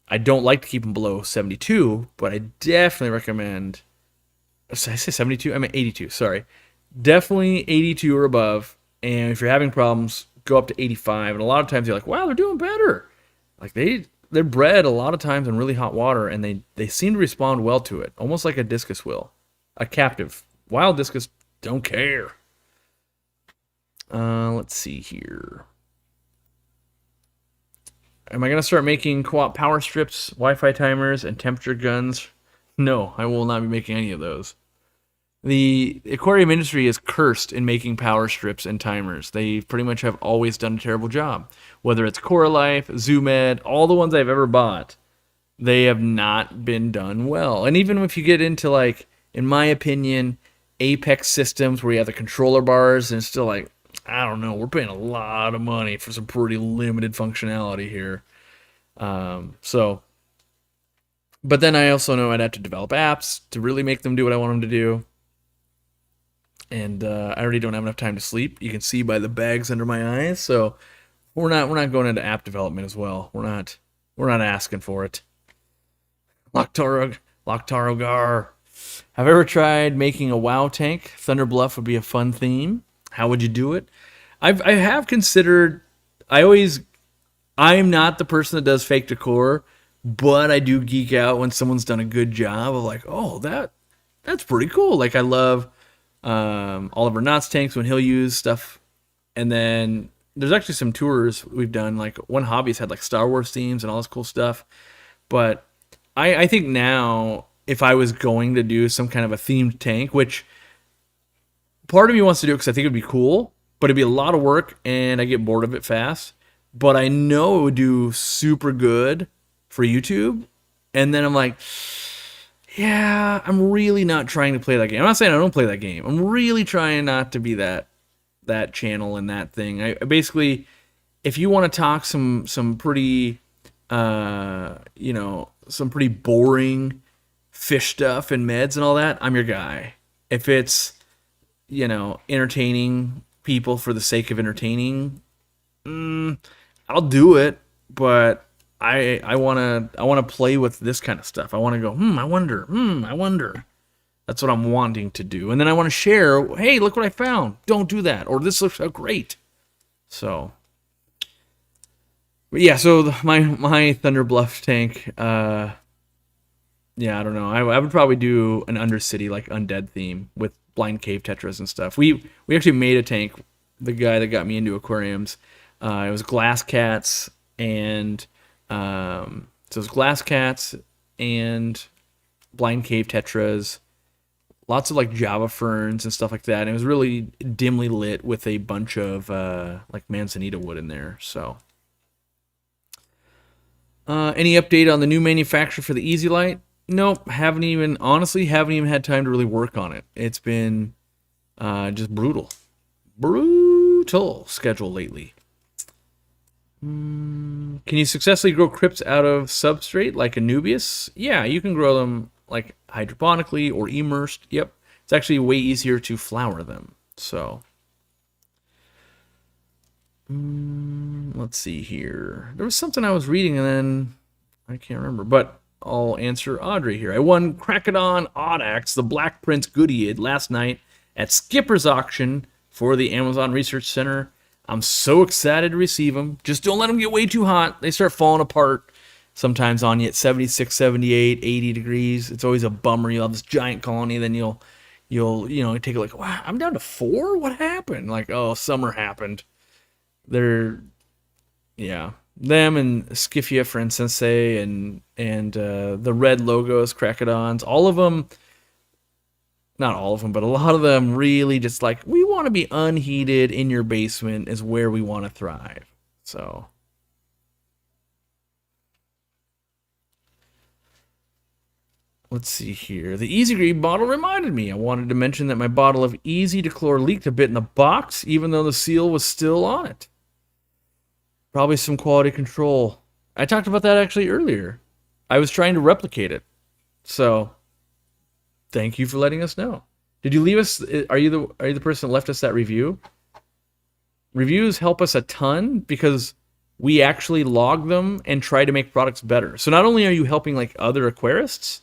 I don't like to keep them below 72, but I definitely recommend... Did I say 72? I meant 82, sorry. Definitely 82 or above. And if you're having problems, go up to 85. And a lot of times you're like, wow, they're doing better. Like they're bred a lot of times in really hot water, and they seem to respond well to it, almost like a discus will, a captive. Wild discus don't care. Let's see here. Am I going to start making co-op power strips, Wi-Fi timers, and temperature guns? No, I will not be making any of those. The aquarium industry is cursed in making power strips and timers. They pretty much have always done a terrible job. Whether it's Coralife, ZooMed, all the ones I've ever bought, they have not been done well. And even if you get into, like, in my opinion, Apex systems where you have the controller bars, and it's still like, I don't know, we're paying a lot of money for some pretty limited functionality here. But then I also know I'd have to develop apps to really make them do what I want them to do. And I already don't have enough time to sleep. You can see by the bags under my eyes. So we're not going into app development as well. We're not asking for it. Locktarogar. Have I ever tried making a WoW tank? Thunder Bluff would be a fun theme. How would you do it? I have considered. I'm not the person that does fake decor, but I do geek out when someone's done a good job of like, oh, that's pretty cool. Like I love Oliver Knott's tanks when he'll use stuff. And then there's actually some tours we've done. Like one hobbyist had like Star Wars themes and all this cool stuff. But I think now if I was going to do some kind of a themed tank, which part of me wants to do it because I think it would be cool, but it'd be a lot of work and I get bored of it fast. But I know it would do super good for YouTube. And then I'm like, yeah, I'm really not trying to play that game. I'm not saying I don't play that game. I'm really trying not to be that channel and that thing. I basically, if you want to talk some pretty, some pretty boring fish stuff and meds and all that, I'm your guy. If it's, entertaining people for the sake of entertaining, I'll do it. But I want to play with this kind of stuff. I want to go, I wonder. That's what I'm wanting to do. And then I want to share, hey, look what I found. Don't do that. Or this looks so great. So, but yeah, so my Thunder Bluff tank, I don't know. I would probably do an Undercity, like Undead theme with blind cave tetras and stuff. We actually made a tank, the guy that got me into aquariums. It was glass cats and so it was glass cats and blind cave tetras, lots of like Java ferns and stuff like that. And it was really dimly lit with a bunch of like manzanita wood in there. So any update on the new manufacturer for the Easy Light? Nope, haven't even had time to really work on it. It's been just brutal schedule lately. Can you successfully grow crypts out of substrate like Anubias? Yeah, you can grow them like hydroponically or immersed. Yep, it's actually way easier to flower them. So let's see here. There was something I was reading and then I can't remember, but I'll answer Audrey here. I won Krackodon Audax, the Black Prince Goodied, last night at Skipper's auction for the Amazon Research Center. I'm so excited to receive them. Just don't let them get way too hot. They start falling apart sometimes on you at 76, 78, 80 degrees. It's always a bummer. You'll have this giant colony, then you'll take a look. Wow, I'm down to 4? What happened? Like, oh, summer happened. Them and Skiffia, for instance, and the red logos, Krackodons, all of them, not all of them, but a lot of them really just like, we want to be unheated in your basement is where we want to thrive. So let's see here. The Easy Green bottle reminded me. I wanted to mention that my bottle of Easy Dechlor leaked a bit in the box, even though the seal was still on it. Probably some quality control. I talked about that actually earlier. I was trying to replicate it. So, thank you for letting us know. Did you leave us? Are you the person that left us that review? Reviews help us a ton because we actually log them and try to make products better. So not only are you helping like other aquarists,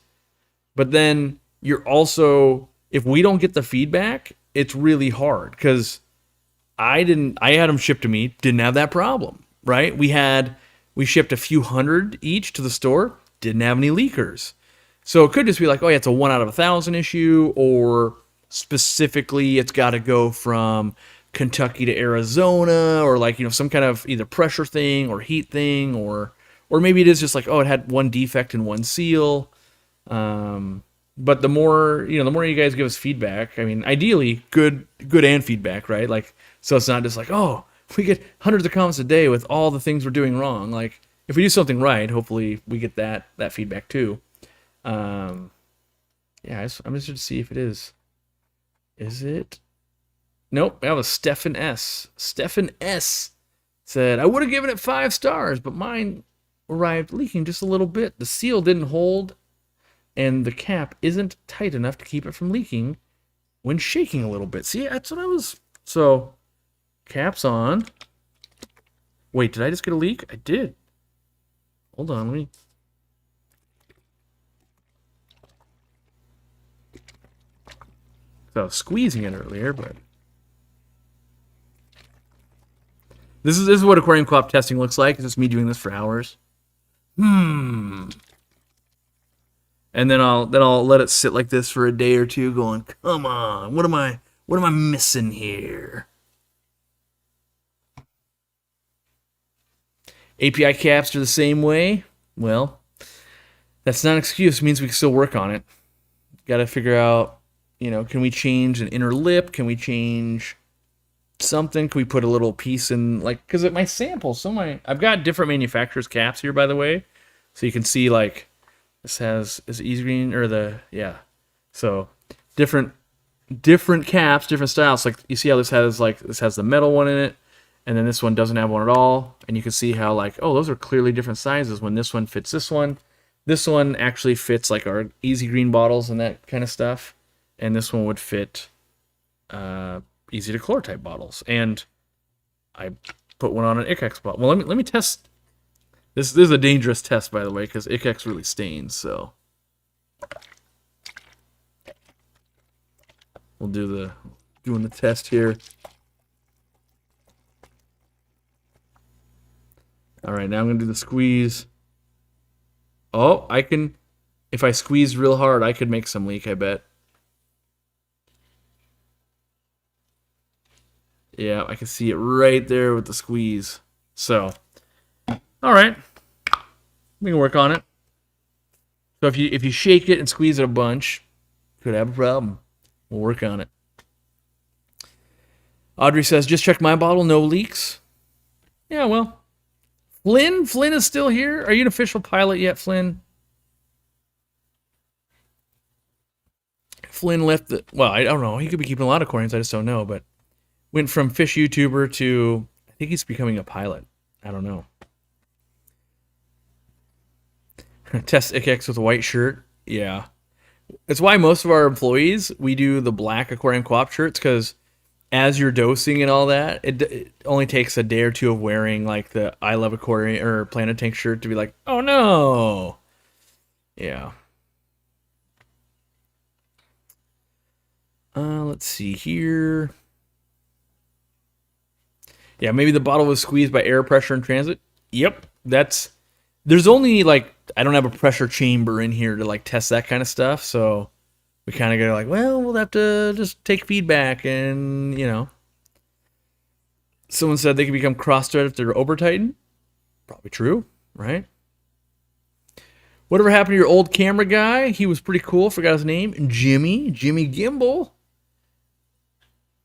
but then you're also, if we don't get the feedback, it's really hard because I had them shipped to me, didn't have that problem, right? We shipped a few hundred each to the store, didn't have any leakers. So it could just be like, oh yeah, it's a 1 out of 1,000 issue, or specifically it's got to go from Kentucky to Arizona, or like, some kind of either pressure thing or heat thing, or maybe it is just like, oh, it had one defect in one seal. But the more you guys give us feedback, I mean, ideally, good and feedback, right? Like, so it's not just like, oh, we get hundreds of comments a day with all the things we're doing wrong. Like, if we do something right, hopefully we get that feedback too. Um, yeah, I'm interested to see if it is. Is it? Nope. That was Stefan S. Stefan S. said, I would have given it 5 stars, but mine arrived leaking just a little bit. The seal didn't hold, and the cap isn't tight enough to keep it from leaking when shaking a little bit. See, that's what I was... So, cap's on. Wait, did I just get a leak? I did. Hold on, let me... I was squeezing it earlier, but... This is what aquarium co-op testing looks like. It's just me doing this for hours. And then I'll let it sit like this for a day or two, going, come on, what am I missing here? API caps are the same way. Well, that's not an excuse. It means we can still work on it. Got to figure out, can we change an inner lip? Can we change something? Can we put a little piece in, like, because my samples, I've got different manufacturers' caps here, by the way, so you can see, like, this has, is it Easy Green, or so different caps, different styles. Like, you see how this has the metal one in it, and then this one doesn't have one at all, and you can see how, like, oh, those are clearly different sizes when this one fits this one. This one actually fits, like, our Easy Green bottles and that kind of stuff, and this one would fit easy to chlor type bottles. And I put one on an Ikex bottle. Well, let me test. This is a dangerous test, by the way, because Ikex really stains. So we'll doing the test here. All right, now I'm gonna do the squeeze. Oh, if I squeeze real hard, I could make some leak, I bet. Yeah, I can see it right there with the squeeze. So, all right, we can work on it. So if you shake it and squeeze it a bunch, could have a problem. We'll work on it. Audrey says, just checked my bottle, no leaks. Yeah, well, Flynn is still here. Are you an official pilot yet, Flynn? Flynn left well, I don't know. He could be keeping a lot of aquariums. I just don't know, but went from fish YouTuber to, I think he's becoming a pilot. I don't know. Test Ikex with a white shirt. Yeah. It's why most of our employees, we do the black aquarium co-op shirts, because as you're dosing and all that, it only takes a day or two of wearing, like, the I Love Aquarium or Planet Tank shirt to be like, oh no. Yeah. Let's see here. Yeah, maybe the bottle was squeezed by air pressure in transit. Yep, there's only, like, I don't have a pressure chamber in here to, like, test that kind of stuff, so we kind of go like, well, we'll have to just take feedback, and, Someone said they can become cross-threaded if they're over-tightened. Probably true, right? Whatever happened to your old camera guy? He was pretty cool. Forgot his name. Jimmy Gimbal.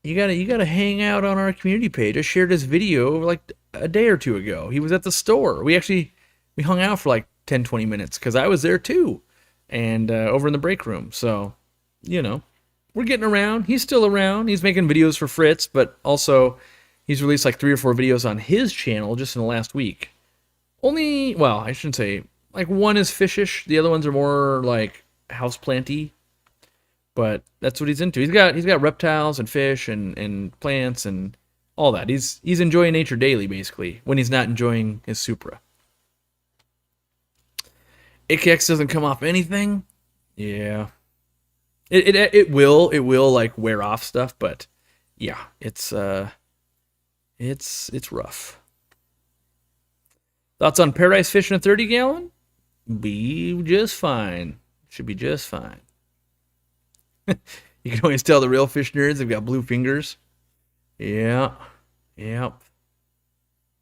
You gotta hang out on our community page. I shared this video like a day or two ago. He was at the store. We hung out for like 10, 20 minutes because I was there too, and over in the break room. So, we're getting around. He's still around. He's making videos for Fritz, but also he's released like 3 or 4 videos on his channel just in the last week. Well, I shouldn't say, like, one is fishish. The other ones are more like houseplanty. But that's what he's into. He's got reptiles and fish and plants and all that. He's enjoying nature daily, basically, when he's not enjoying his Supra. Ikex doesn't come off anything. Yeah. It will like wear off stuff, but yeah, it's It's rough. Thoughts on paradise fish in a 30-gallon? Be just fine. Should be just fine. You can always tell the real fish nerds have got blue fingers. Yeah. Yep.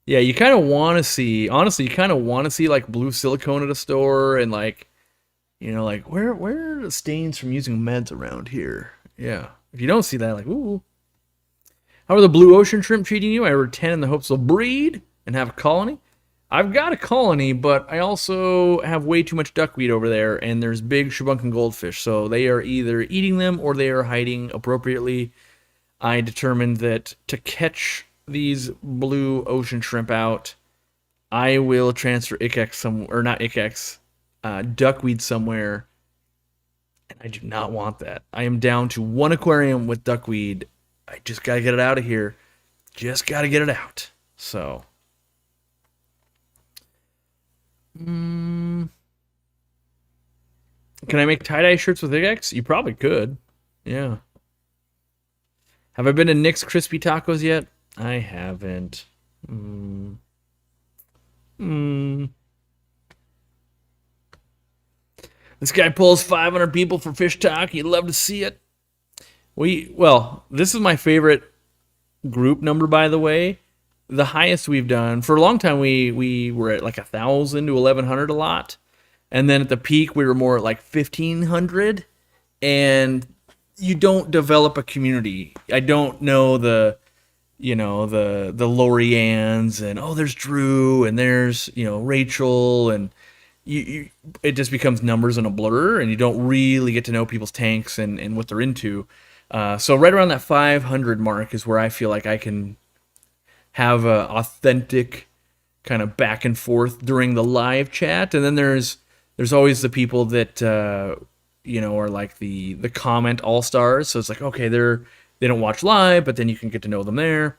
Yeah, you kind of want to see, honestly, you kind of want to see like blue silicone at a store and like, like where are the stains from using meds around here? Yeah. If you don't see that, like, ooh. How are the blue ocean shrimp treating you? I ordered 10 in the hopes they'll breed and have a colony. I've got a colony, but I also have way too much duckweed over there, and there's big shabunkin goldfish, so they are either eating them or they are hiding appropriately. I determined that to catch these blue ocean shrimp out, I will transfer Icex or not Icex, duckweed somewhere, and I do not want that. I am down to one aquarium with duckweed. I just gotta get it out of here. Just gotta get it out. So, can I make tie-dye shirts with Icex? You probably could. Yeah. Have I been to Nick's Crispy Tacos yet? I haven't. Mm. Mm. This guy pulls 500 people for fish talk. You'd love to see it. Well, this is my favorite group number, by the way. The highest we've done for a long time. We were at like 1,000 to 1,100 a lot, and then at the peak we were more at like 1,500. And you don't develop a community. I don't know the Lorianns and there's Drew and there's Rachel and it just becomes numbers and a blur, and you don't really get to know people's tanks and what they're into. So right around that 500 mark is where I feel like I can have a authentic kind of back and forth during the live chat. And then there's always the people that are like the comment all stars. So it's like, okay, they don't watch live, but then you can get to know them there.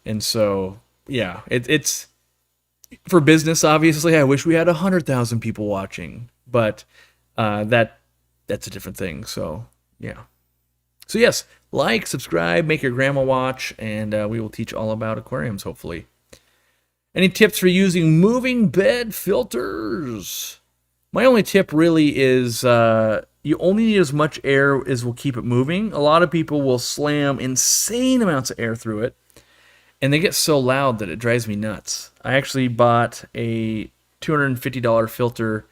And so yeah, it's for business. Obviously, I wish we had 100,000 people watching, but that's a different thing. So yeah. So yes, like, subscribe, make your grandma watch, and we will teach all about aquariums, hopefully. Any tips for using moving bed filters? My only tip really is you only need as much air as will keep it moving. A lot of people will slam insane amounts of air through it, and they get so loud that it drives me nuts. I actually bought a $250 filter,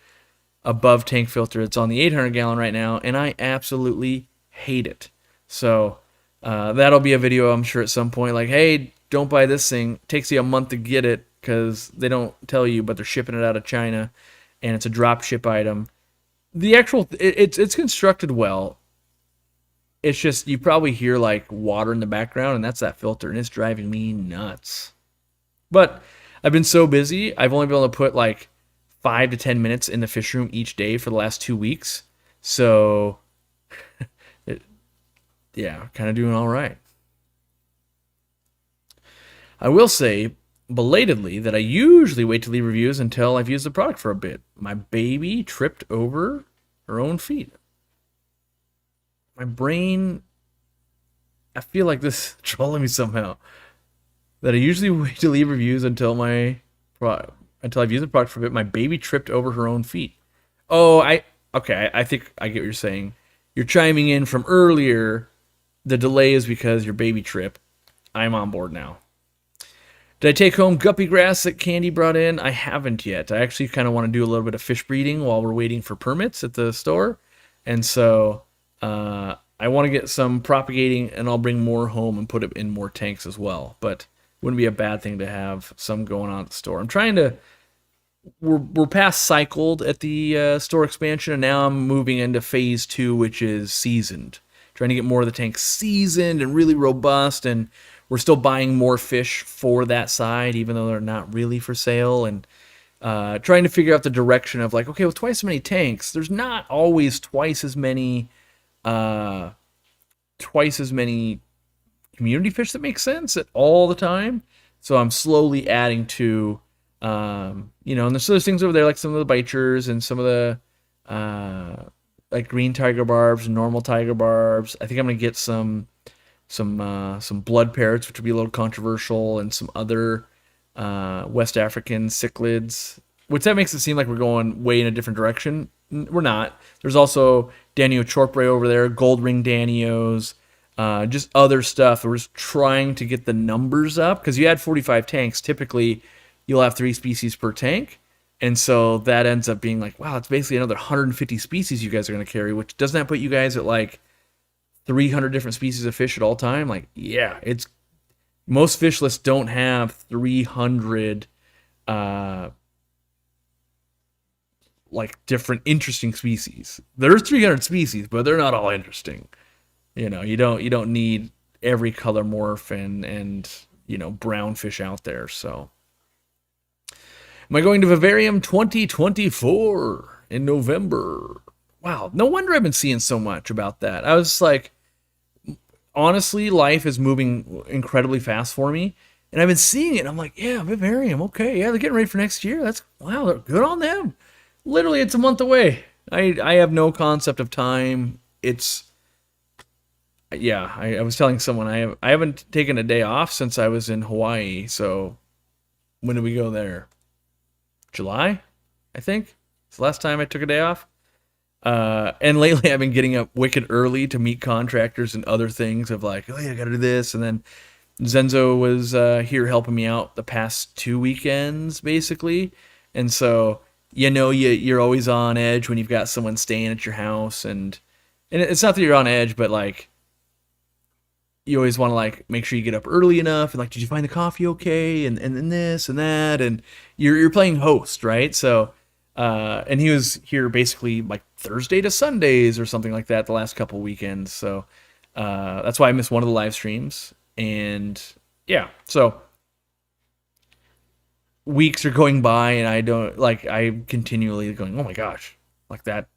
above tank filter. It's on the 800-gallon right now, and I absolutely hate it. So that'll be a video, I'm sure, at some point. Like, hey, don't buy this thing. It takes you a month to get it because they don't tell you, but they're shipping it out of China, and it's a drop ship item. The actual, it's constructed well. It's just you probably hear like water in the background, and that's that filter, and it's driving me nuts. But I've been so busy, I've only been able to put like 5 to 10 minutes in the fish room each day for the last 2 weeks. So yeah, kind of doing all right. I will say, belatedly, that I usually wait to leave reviews until I've used the product for a bit. My baby tripped over her own feet. My brain, I feel like this is trolling me somehow. That I usually wait to leave reviews until I've used the product for a bit. My baby tripped over her own feet. Oh, okay, I think I get what you're saying. You're chiming in from earlier. The delay is because your baby tripped. I'm on board now. Did I take home guppy grass that Candy brought in? I haven't yet. I actually kind of want to do a little bit of fish breeding while we're waiting for permits at the store. And so I want to get some propagating, and I'll bring more home and put it in more tanks as well. But it wouldn't be a bad thing to have some going on at the store. I'm trying to... We're past cycled at the store expansion, and now I'm moving into phase 2, which is seasoned. Trying to get more of the tanks seasoned and really robust, and we're still buying more fish for that side, even though they're not really for sale, and trying to figure out the direction of like, okay, with twice as many tanks, there's not always twice as many community fish that make sense at all the time. So I'm slowly adding to, and there's those things over there, like some of the bichers and some of the like green tiger barbs and normal tiger barbs. I think I'm gonna get some some blood parrots, which would be a little controversial, and some other West African cichlids, which that makes it seem like we're going way in a different direction. We're not. There's also Danio chorpre over there, gold ring Danios, just other stuff. We're just trying to get the numbers up because you add 45 tanks. Typically, you'll have 3 species per tank. And so that ends up being like, wow, it's basically another 150 species you guys are going to carry, which doesn't that put you guys at like 300 different species of fish at all time? Like, yeah, it's most fish lists don't have 300 like different interesting species. There's 300 species, but they're not all interesting. You don't need every color morph and brown fish out there. So am I going to Vivarium 2024 in November? Wow, no wonder I've been seeing so much about that. I was like, honestly, life is moving incredibly fast for me. And I've been seeing it. And I'm like, yeah, Vivarium, okay. Yeah, they're getting ready for next year. Wow, they're good on them. Literally, it's a month away. I have no concept of time. I was telling someone I haven't taken a day off since I was in Hawaii. So when did we go there? July, I think. It's the last time I took a day off. And lately I've been getting up wicked early to meet contractors and other things of like, oh yeah, I gotta do this. And then Zenzo was here helping me out the past 2 weekends, basically. And so, you're always on edge when you've got someone staying at your house. And it's not that you're on edge, but like, you always want to like make sure you get up early enough and like, did you find the coffee okay? And then this and that. And you're playing host, right? So, and he was here basically like Thursday to Sundays or something like that the last couple weekends. So that's why I missed one of the live streams. And yeah, so weeks are going by and I'm continually going, oh my gosh, like that.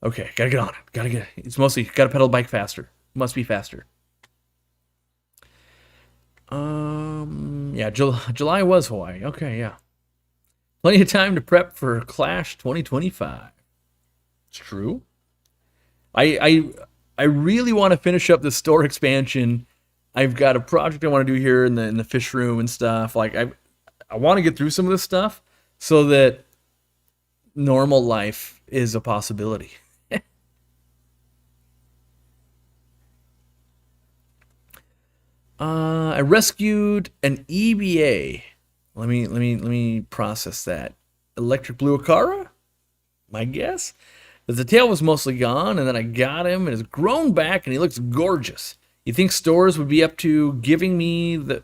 Okay, gotta get on it. It's mostly gotta pedal the bike faster. Must be faster. Yeah, July was Hawaii. Okay, yeah. Plenty of time to prep for Clash 2025. It's true. I really want to finish up the store expansion. I've got a project I want to do here in the fish room and stuff. Like I want to get through some of this stuff so that normal life is a possibility. I rescued an EBA. Let me process that. Electric Blue Acara? My guess? But the tail was mostly gone, and then I got him, and it's grown back, and he looks gorgeous. You think stores would be up to giving the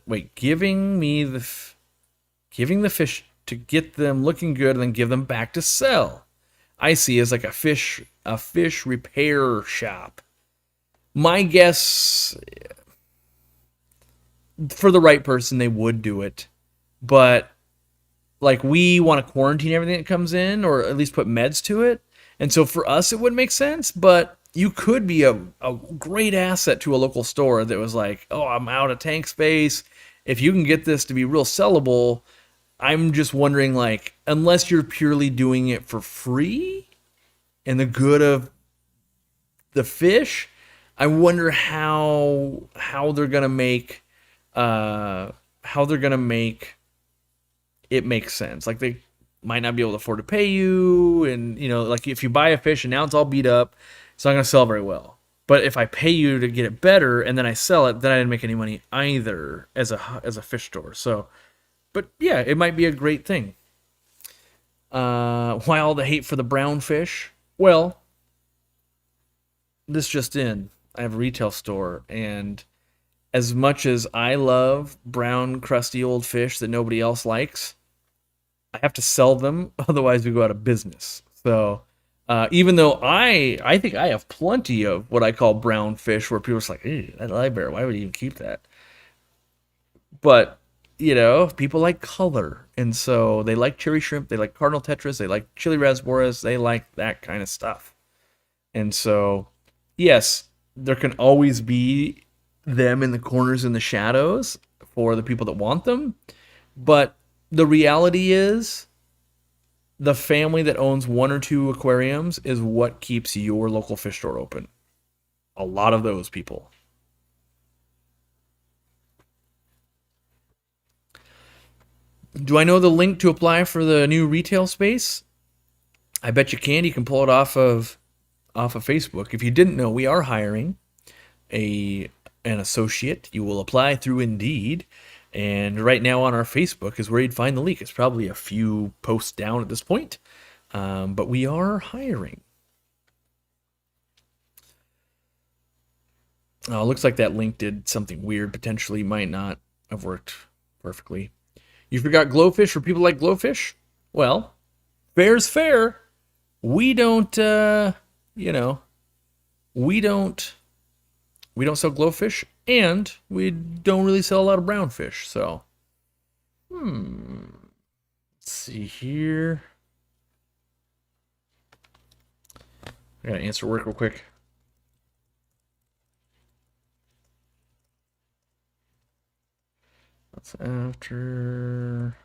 fish to get them looking good, and then give them back to sell? I see as like a fish repair shop. My guess, for the right person, they would do it. But like we want to quarantine everything that comes in, or at least put meds to it. And so for us, it would make sense. But you could be a great asset to a local store that was like, oh, I'm out of tank space. If you can get this to be real sellable, I'm just wondering, like, unless you're purely doing it for free and the good of the fish, I wonder how they're gonna make it makes sense. Like they might not be able to afford to pay you, and like if you buy a fish and now it's all beat up, it's not going to sell very well. But if I pay you to get it better and then I sell it, then I didn't make any money either as a fish store. So, but yeah, it might be a great thing. Why all the hate for the brown fish? Well, this just in. I have a retail store, and as much as I love brown, crusty old fish that nobody else likes, I have to sell them, otherwise we go out of business. So even though I think I have plenty of what I call brown fish where people are just like, ew, that livebearer, why would you even keep that? But, people like color. And so they like cherry shrimp, they like cardinal tetras, they like chili rasboras, they like that kind of stuff. And so, yes, there can always be them in the corners in the shadows for the people that want them. But the reality is the family that owns 1 or 2 aquariums is what keeps your local fish store open. A lot of those people. Do I know the link to apply for the new retail space? I bet you can. You can pull it off of Facebook. If you didn't know, we are hiring a an associate. You will apply through Indeed, and right now on our Facebook is where you'd find the link. It's probably a few posts down at this point, but we are hiring. Looks like that link did something weird. Potentially might not have worked perfectly. You forgot Glowfish for people like Glowfish? Well, fair's fair. We don't, you know, we don't we don't sell Glowfish, and we don't really sell a lot of brown fish. So, let's see here. I gotta answer work real quick. That's after.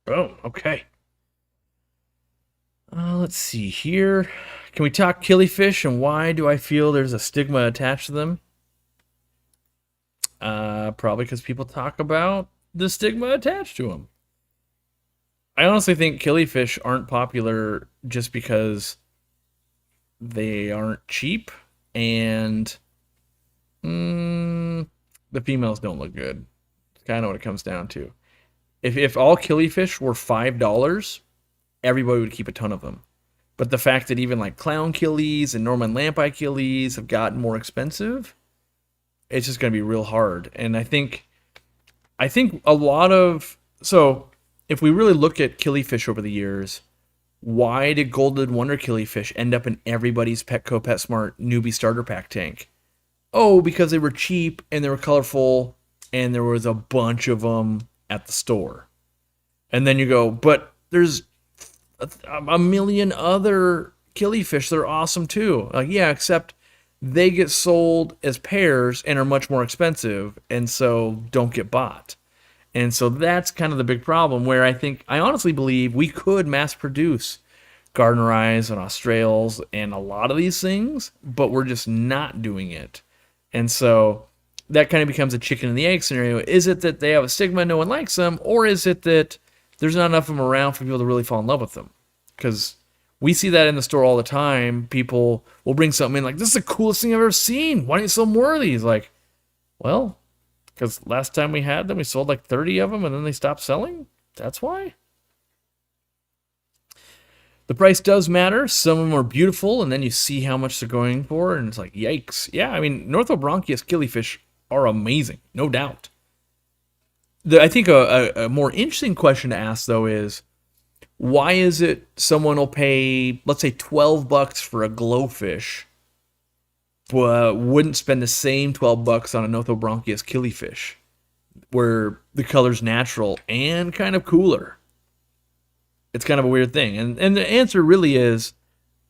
Oh, okay. Let's see here. Can we talk killifish and why do I feel there's a stigma attached to them? Probably because people talk about the stigma attached to them. I honestly think killifish aren't popular just because they aren't cheap and the females don't look good. It's kind of what it comes down to. If all killifish were $5, everybody would keep a ton of them. But the fact that even like clown killies and Norman lamp-eye killies have gotten more expensive, it's just going to be real hard. And I think a lot of if we really look at killifish over the years, why did Golden Wonder killifish end up in everybody's Petco PetSmart newbie starter pack tank? Oh, because they were cheap and they were colorful and there was a bunch of them at the store. And then you go, but there's a million other killifish that are awesome too. Like, yeah, except they get sold as pairs and are much more expensive and so don't get bought. And so that's kind of the big problem where I honestly believe we could mass produce Gardner Eyes and Australs and a lot of these things, but we're just not doing it. And so that kind of becomes a chicken and the egg scenario. Is it that they have a stigma, no one likes them, or is it that there's not enough of them around for people to really fall in love with them? Because we see that in the store all the time. People will bring something in like, this is the coolest thing I've ever seen. Why don't you sell more of these? Like, well, because last time we had them, we sold like 30 of them and then they stopped selling. That's why. The price does matter. Some of them are beautiful, and then you see how much they're going for, and it's like, yikes. Yeah, I mean, Northobronchius killifish are amazing, no doubt. I think a more interesting question to ask, though, is why is it someone will pay, let's say, $12 for a glowfish, but wouldn't spend the same $12 on a Northobronchius killifish, where the color's natural and kind of cooler? It's kind of a weird thing. And the answer really is,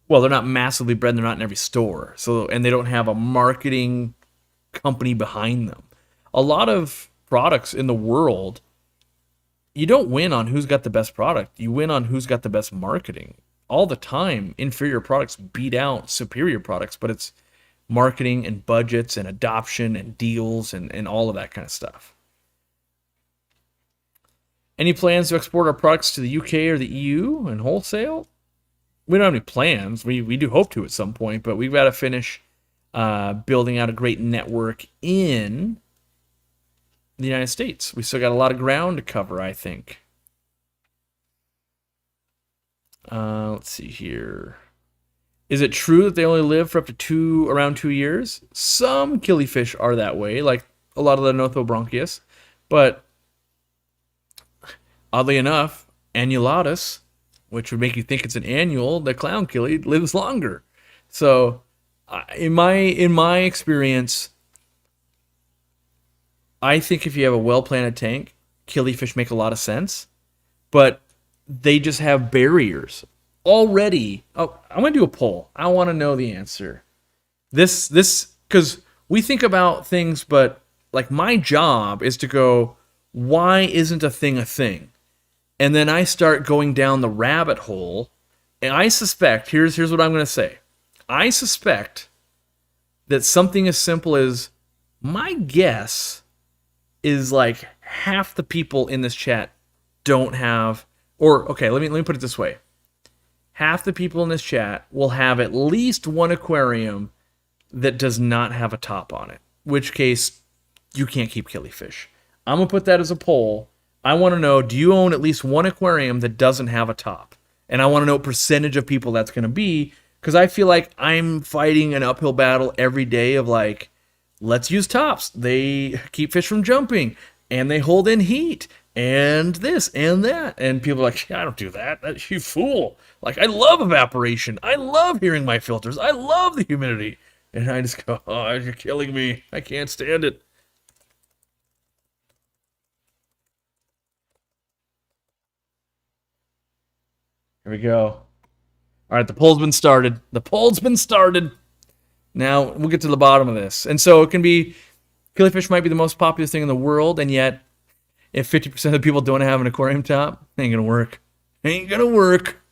well, they're not massively bred, and they're not in every store. So, and they don't have a marketing company behind them. A lot of products in the world, you don't win on who's got the best product. You win on who's got the best marketing. All the time, inferior products beat out superior products, but it's marketing and budgets and adoption and deals and all of that kind of stuff. Any plans to export our products to the UK or the EU and wholesale? We don't have any plans. We do hope to at some point, but we've got to finish building out a great network in the United States. We still got a lot of ground to cover, I think. Let's see here. Is it true that they only live for up to around 2 years? Some killifish are that way, like a lot of the Northobronchius, but oddly enough, annulatus, which would make you think it's an annual, the clown killie lives longer. So, in my experience, I think if you have a well-planted tank, killifish make a lot of sense, but they just have barriers already. Oh, I'm gonna do a poll. I want to know the answer. This because we think about things, but like my job is to go, why isn't a thing a thing? And then I start going down the rabbit hole, and I suspect, here's what I'm going to say. I suspect that something as simple as My guess is like half the people in this chat don't have, or okay, let me put it this way. Half the people in this chat will have at least one aquarium that does not have a top on it, which case you can't keep killifish. I'm going to put that as a poll. I want to know, do you own at least one aquarium that doesn't have a top? And I want to know what percentage of people that's going to be, because I feel like I'm fighting an uphill battle every day of like, let's use tops. They keep fish from jumping, and they hold in heat, and this and that. And people are like, yeah, I don't do that. You fool. Like, I love evaporation. I love hearing my filters. I love the humidity. And I just go, oh, you're killing me. I can't stand it. Here we go. All right, the poll's been started. The poll's been started. Now, we'll get to the bottom of this. And so it can be, killifish might be the most popular thing in the world, and yet, if 50% of the people don't have an aquarium top, it ain't gonna work. Ain't gonna work.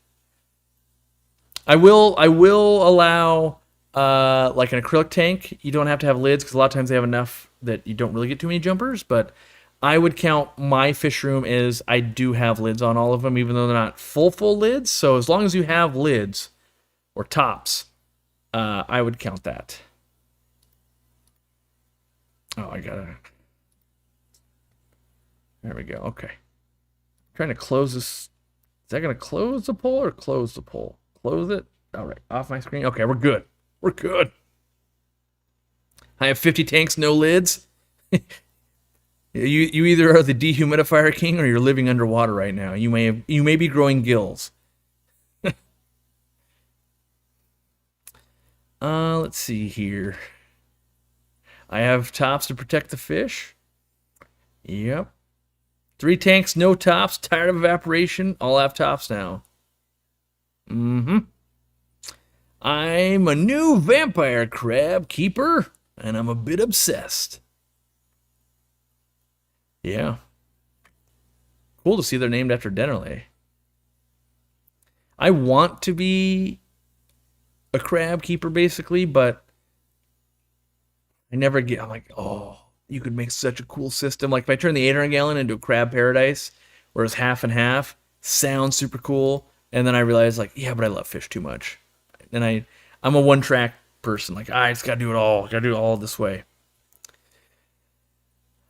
I will allow like an acrylic tank. You don't have to have lids because a lot of times they have enough that you don't really get too many jumpers. But I would count my fish room as I do have lids on all of them, even though they're not full lids. So as long as you have lids or tops, I would count that. Oh, I gotta. There we go. Okay. I'm trying to close this. Is that gonna close the poll or close the poll? Close it. All right. Off my screen. Okay, we're good. We're good. I have 50 tanks, no lids. you either are the dehumidifier king or you're living underwater right now. You may be growing gills. Let's see here. I have tops to protect the fish. Yep. 3 tanks, no tops. Tired of evaporation. All have tops now. Mm-hmm. I'm a new vampire crab keeper, and I'm a bit obsessed. Yeah. Cool to see they're named after Dennerley. I want to be a crab keeper, basically, but I never get... I'm like, oh, you could make such a cool system. Like, if I turn the 800 gallon into a crab paradise, where it's half and half, sounds super cool. And then I realized, like, yeah, but I love fish too much. And I'm a one-track person. Like, I just got to do it all. Got to do it all this way.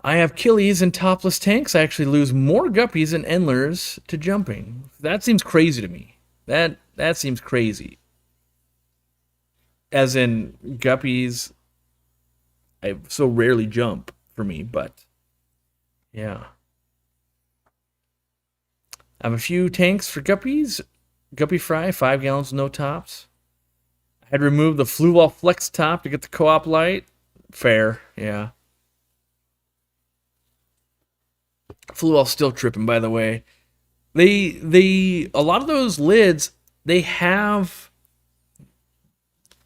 I have killies and topless tanks. I actually lose more guppies and endlers to jumping. That seems crazy to me. That seems crazy. As in, guppies, I so rarely jump for me, but yeah. I have a few tanks for guppies. Guppy fry, 5 gallons, no tops. I had removed the Flue Wall Flex top to get the co-op light. Fair, yeah. Flue Wall's still tripping, by the way. A lot of those lids, they have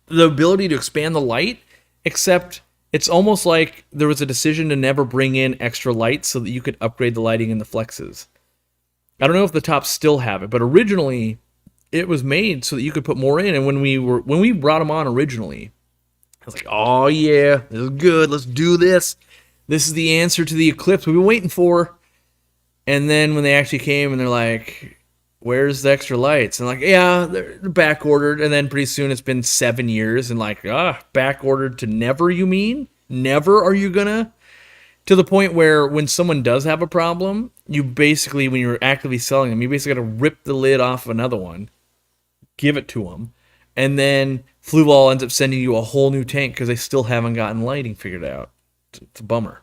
the ability to expand the light, except it's almost like there was a decision to never bring in extra light so that you could upgrade the lighting in the flexes. I don't know if the tops still have it, but originally it was made so that you could put more in. And when we brought them on originally, I was like, oh yeah, this is good. Let's do this. This is the answer to the eclipse we've been waiting for. And then when they actually came and they're like, where's the extra lights? And like, yeah, they're back ordered. And then pretty soon it's been 7 years and like, back ordered to never, you mean? Never are you gonna? To the point where when someone does have a problem, you basically, when you're actively selling them, you basically got to rip the lid off of another one, give it to them, and then Flue Wall ends up sending you a whole new tank because they still haven't gotten lighting figured out. It's a bummer.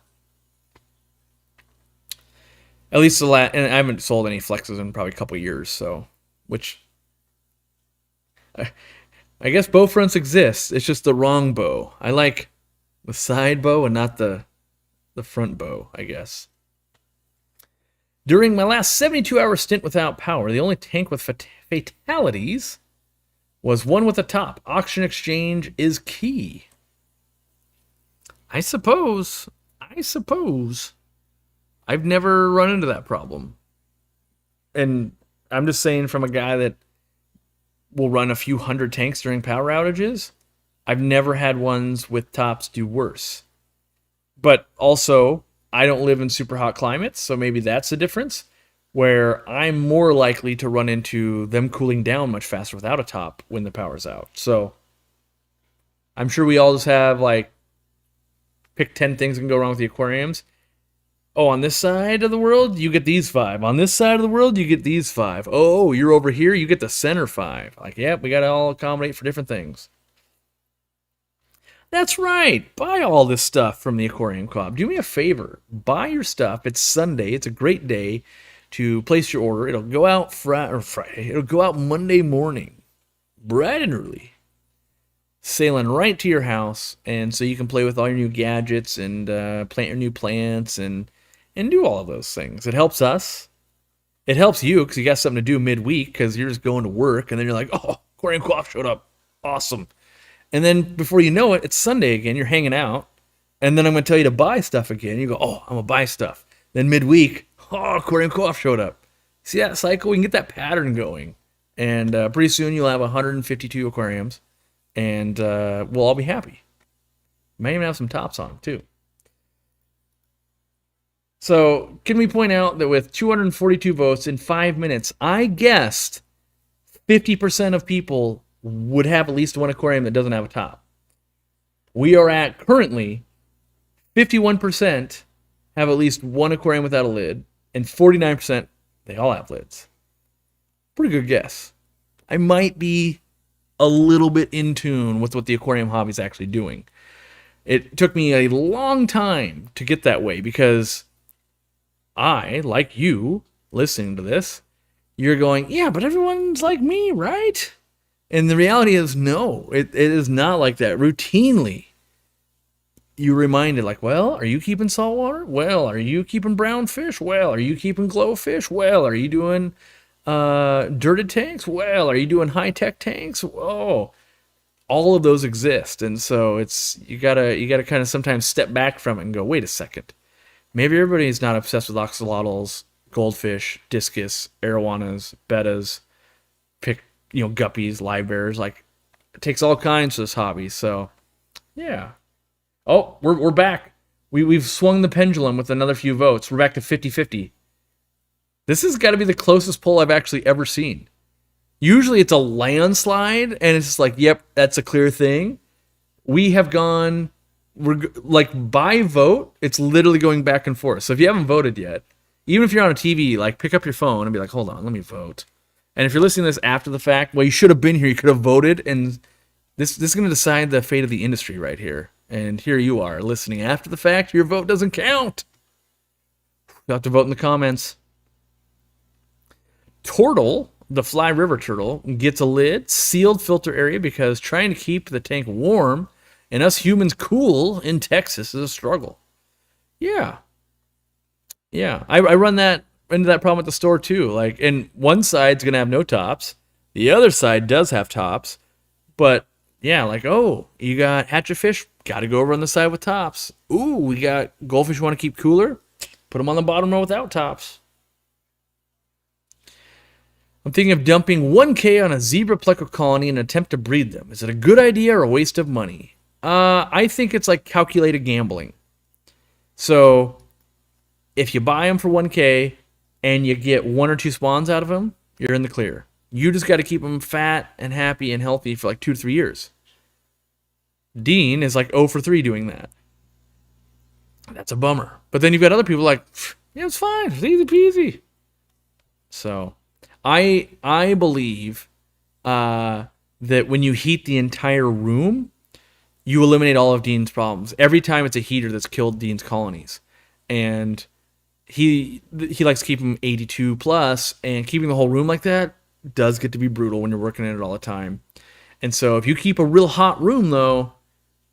At least and I haven't sold any flexes in probably a couple years, so, which, I guess bow fronts exist. It's just the wrong bow. I like the side bow and not the front bow, I guess. During my last 72-hour stint without power, the only tank with fatalities was one with a top. Auction exchange is key. I suppose. I've never run into that problem. And I'm just saying, from a guy that will run a few hundred tanks during power outages, I've never had ones with tops do worse. But also, I don't live in super hot climates, so maybe that's the difference. Where I'm more likely to run into them cooling down much faster without a top when the power's out. So I'm sure we all just have like pick 10 things that can go wrong with the aquariums. Oh, on this side of the world, you get these five. On this side of the world, you get these five. Oh, you're over here, you get the center five. Like, yep, we got to all accommodate for different things. That's right. Buy all this stuff from the Aquarium Co-op. Do me a favor. Buy your stuff. It's Sunday. It's a great day to place your order. It'll go out Friday. It'll go out Monday morning, bright and early, sailing right to your house, and so you can play with all your new gadgets and plant your new plants and do all of those things. It helps us. It helps you because you got something to do midweek because you're just going to work, and then you're like, oh, Aquarium Co-op showed up. Awesome. And then before you know it, it's Sunday again. You're hanging out. And then I'm going to tell you to buy stuff again. You go, oh, I'm going to buy stuff. Then midweek, oh, Aquarium Co-op showed up. See that cycle? We can get that pattern going. And pretty soon you'll have 152 aquariums. And we'll all be happy. Might even have some tops on them, too. So, can we point out that with 242 votes in 5 minutes, I guessed 50% of people would have at least one aquarium that doesn't have a top. We are at currently 51% have at least one aquarium without a lid, and 49% they all have lids. Pretty good guess. I might be a little bit in tune with what the aquarium hobby is actually doing. It took me a long time to get that way because I, like you, listening to this, you're going, yeah, but everyone's like me, right? And the reality is, no, it is not like that. Routinely, you're reminded, like, well, are you keeping saltwater? Well, are you keeping brown fish? Well, are you keeping glowfish? Well, are you doing dirted tanks? Well, are you doing high-tech tanks? Oh, all of those exist. And so it's you gotta kind of sometimes step back from it and go, wait a second. Maybe everybody's not obsessed with axolotls, goldfish, discus, arowanas, bettas, guppies, live bears. Like, it takes all kinds of this hobby. So, yeah. Oh, we're back. We've swung the pendulum with another few votes. We're back to 50-50. This has got to be the closest poll I've actually ever seen. Usually it's a landslide, and it's just like, yep, that's a clear thing. We have gone, we're like by vote, it's literally going back and forth. So if you haven't voted yet, even if you're on a TV, like pick up your phone and be like, hold on, let me vote. And if you're listening to this after the fact, well, you should have been here. You could have voted, and this is going to decide the fate of the industry right here. And here you are, listening after the fact. Your vote doesn't count. You'll have to vote in the comments. Turtle, the Fly River turtle, gets a lid, sealed filter area, because trying to keep the tank warm and us humans cool in Texas is a struggle. Yeah. I run that into that problem at the store too. Like, and one side's gonna have no tops, the other side does have tops, but yeah, like, oh, you got hatchetfish, got to go over on the side with tops. Ooh, we got goldfish want to keep cooler, put them on the bottom row without tops. I'm thinking of dumping 1K on a zebra pleco colony in an attempt to breed them. Is it a good idea or a waste of money? I think it's like calculated gambling. So if you buy them for 1K and you get 1 or 2 spawns out of them, you're in the clear. You just got to keep them fat and happy and healthy for like 2 to 3 years. Dean is like 0 for 3 doing that. That's a bummer. But then you've got other people like, yeah, it's fine. It's easy peasy. So I believe that when you heat the entire room, you eliminate all of Dean's problems. Every time it's a heater that's killed Dean's colonies. And he likes to keep them 82 plus, and keeping the whole room like that does get to be brutal when you're working in it all the time. And so if you keep a real hot room, though,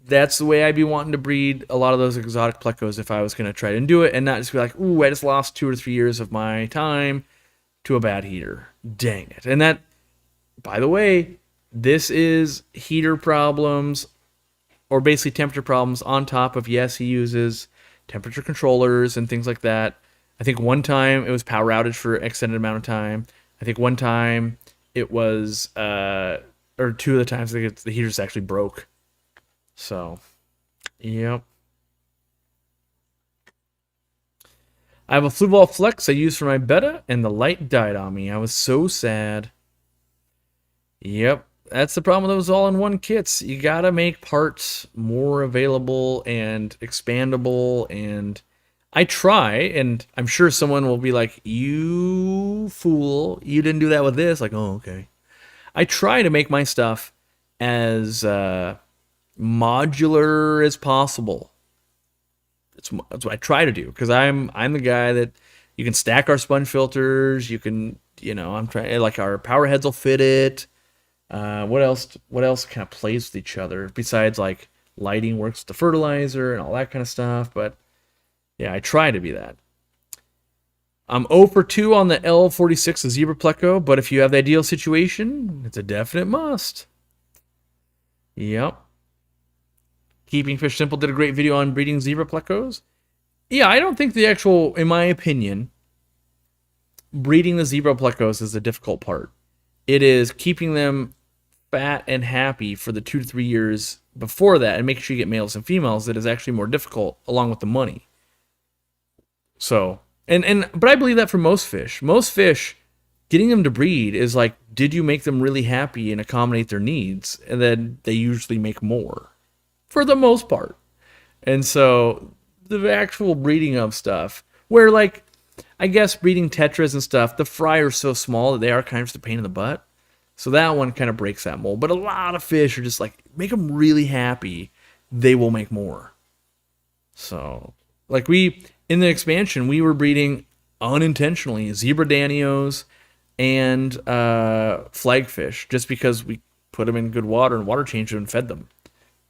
that's the way I'd be wanting to breed a lot of those exotic plecos if I was going to try and do it, and not just be like, ooh, I just lost 2 or 3 years of my time to a bad heater. Dang it. And that, by the way, this is heater problems, or basically temperature problems on top of, yes, he uses temperature controllers and things like that. I think one time it was power outage for an extended amount of time. I think one time it was, or 2 of the times the heaters actually broke. So, yep. I have a Flue Ball Flex I use for my betta, and the light died on me. I was so sad. Yep, that's the problem with those all-in-one kits. You gotta make parts more available and expandable, and I try, and I'm sure someone will be like, you fool, you didn't do that with this. Like, oh, okay. I try to make my stuff as modular as possible. That's what I try to do, because I'm the guy that you can stack our sponge filters. You can, I'm trying, like, our power heads will fit it. What else? What else kind of plays with each other besides, like, lighting works with the fertilizer and all that kind of stuff? But yeah, I try to be that. I'm 0 for 2 on the L46, the Zebra Pleco, but if you have the ideal situation, it's a definite must. Yep. Keeping Fish Simple did a great video on breeding Zebra Plecos. Yeah, I don't think the actual, in my opinion, breeding the Zebra Plecos is the difficult part. It is keeping them fat and happy for the 2 to 3 years before that and making sure you get males and females that is actually more difficult, along with the money. So, but I believe that for most fish. Most fish, getting them to breed is like, did you make them really happy and accommodate their needs? And then they usually make more, for the most part. And so the actual breeding of stuff, where, like, I guess breeding tetras and stuff, the fry are so small that they are kind of just a pain in the butt. So that one kind of breaks that mold. But a lot of fish are just like, make them really happy, they will make more. So, like, in the expansion, we were breeding unintentionally zebra danios and flagfish, just because we put them in good water and water changed them and fed them.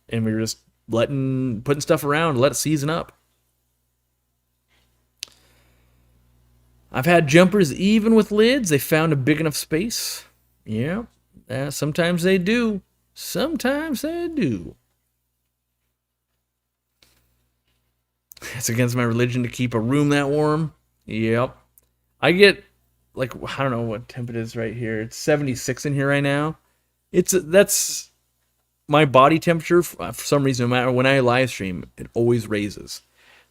And we were just putting stuff around, let it season up. I've had jumpers even with lids. They found a big enough space. Yeah, sometimes they do. Sometimes they do. It's against my religion to keep a room that warm. Yep. I get, like, I don't know what temp it is right here. It's 76 in here right now. That's my body temperature. For some reason, no matter when I live stream, it always raises.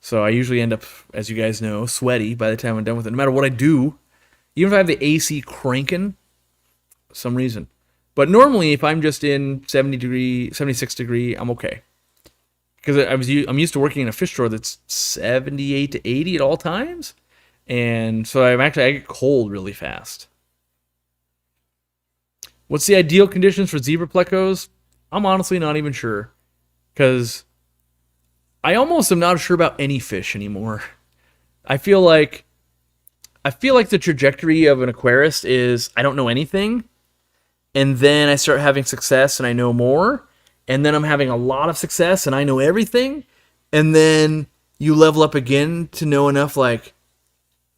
So I usually end up, as you guys know, sweaty by the time I'm done with it. No matter what I do, even if I have the AC cranking, for some reason. But normally, if I'm just in 76 degree, I'm okay. Because I'm used to working in a fish store that's 78 to 80 at all times. And so I get cold really fast. What's the ideal conditions for zebra plecos? I'm honestly not even sure. Because I almost am not sure about any fish anymore. I feel like the trajectory of an aquarist is, I don't know anything, and then I start having success and I know more, and then I'm having a lot of success and I know everything, and then you level up again to know enough, like,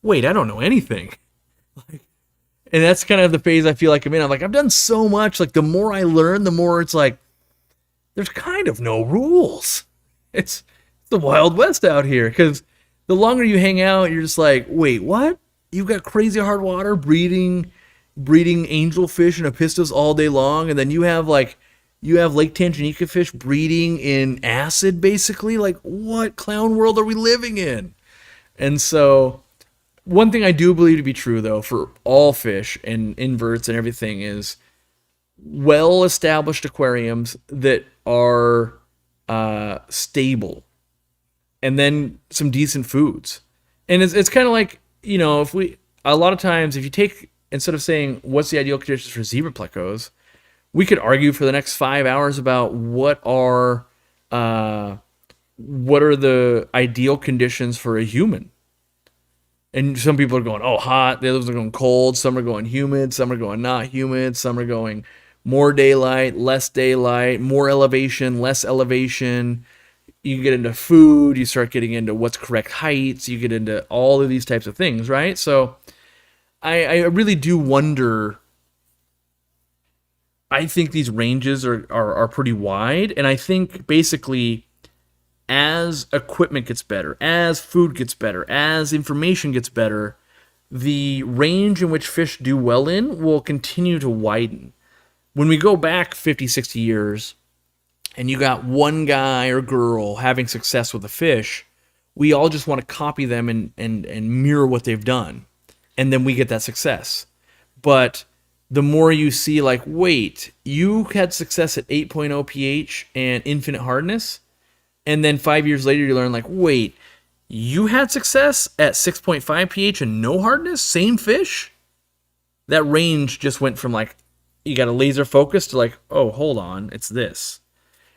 wait, I don't know anything. And that's kind of the phase I feel like I'm in. I'm like, I've done so much. Like, the more I learn, the more it's like, there's kind of no rules. It's the Wild West out here, because the longer you hang out, you're just like, wait, what? You've got crazy hard water breeding angelfish and apistos all day long, and then you have Lake Tanganyika fish breeding in acid, basically. Like, what clown world are we living in? And so, one thing I do believe to be true, though, for all fish and inverts and everything, is well-established aquariums that are stable, and then some decent foods. And it's kind of like, a lot of times, if you take, instead of saying what's the ideal conditions for zebra plecos, we could argue for the next 5 hours about what are the ideal conditions for a human. And some people are going, oh, hot. The others are going cold. Some are going humid. Some are going not humid. Some are going more daylight, less daylight, more elevation, less elevation. You get into food. You start getting into what's correct heights. You get into all of these types of things, right? So I really do wonder. I think these ranges are pretty wide. And I think basically, as equipment gets better, as food gets better, as information gets better, the range in which fish do well in will continue to widen. When we go back 50, 60 years, and you got one guy or girl having success with a fish, we all just want to copy them and mirror what they've done. And then we get that success. But the more you see, like, wait, you had success at 8.0 pH and infinite hardness, and then 5 years later you learn, like, wait, you had success at 6.5 pH and no hardness, same fish? That range just went from, like, you got a laser focus to, like, oh, hold on, it's this.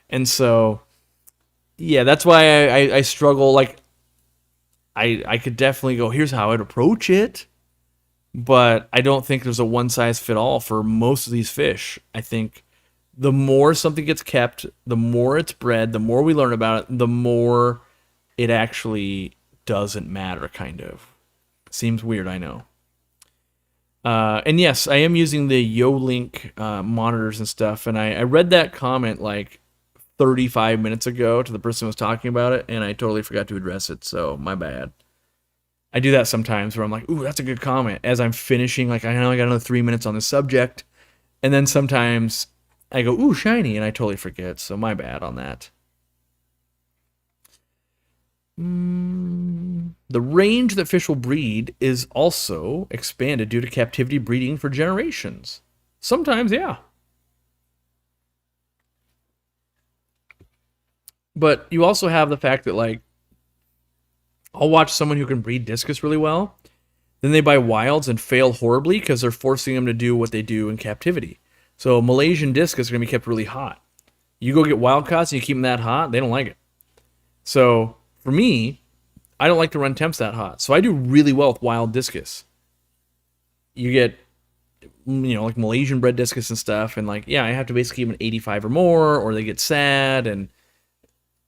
And so, yeah, that's why I struggle. Like, I could definitely go, here's how I'd approach it. But I don't think there's a one-size-fit-all for most of these fish. I think the more something gets kept, the more it's bred, the more we learn about it, the more it actually doesn't matter, kind of. Seems weird, I know. And yes, I am using the Yolink monitors and stuff, and I read that comment like 35 minutes ago to the person who was talking about it, and I totally forgot to address it, so my bad. I do that sometimes where I'm like, ooh, that's a good comment. As I'm finishing, like, I know I got another 3 minutes on the subject. And then sometimes I go, ooh, shiny, and I totally forget. So my bad on that. The range that fish will breed is also expanded due to captivity breeding for generations. Sometimes, yeah. But you also have the fact that, like, I'll watch someone who can breed discus really well. Then they buy wilds and fail horribly because they're forcing them to do what they do in captivity. So Malaysian discus are going to be kept really hot. You go get wild caughts and you keep them that hot, they don't like it. So for me, I don't like to run temps that hot. So I do really well with wild discus. You get, like Malaysian bred discus and stuff. And like, yeah, I have to basically keep them at 85 or more or they get sad. And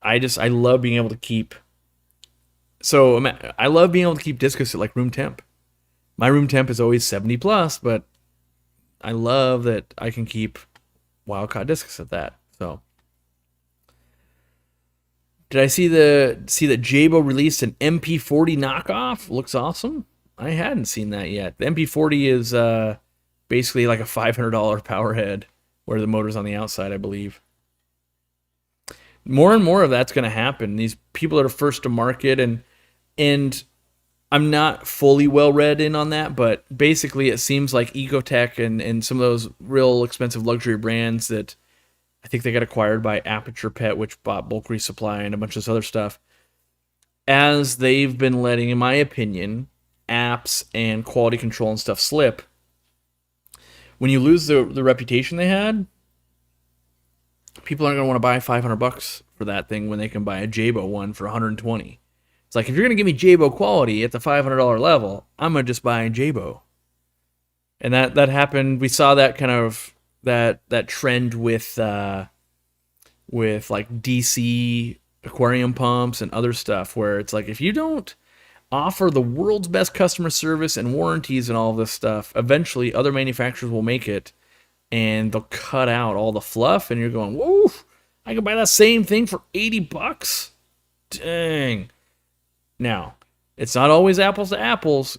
I love being able to keep... So I love being able to keep discus at like room temp. My room temp is always 70 plus, but I love that I can keep wild caught discus at that. So, did I see that Jabo released an MP40 knockoff? Looks awesome. I hadn't seen that yet. The MP40 is basically like a $500 power head, where the motor's on the outside, I believe. More and more of that's going to happen. These people that are first to market, and I'm not fully well read in on that, but basically it seems like Ecotech and some of those real expensive luxury brands that I think they got acquired by Aperture Pet, which bought Bulk Resupply and a bunch of this other stuff, as they've been letting, in my opinion, apps and quality control and stuff slip. When you lose the reputation they had, people aren't going to want to buy $500 for that thing when they can buy a Jabo one for $120. It's like, if you're going to give me Jabo quality at the $500 level, I'm going to just buy a Jabo. And that happened. We saw that kind of that trend with like DC aquarium pumps and other stuff, where it's like, if you don't offer the world's best customer service and warranties and all of this stuff, eventually other manufacturers will make it and they'll cut out all the fluff, and you're going, whoa, I can buy that same thing for $80? Dang. Now, it's not always apples to apples.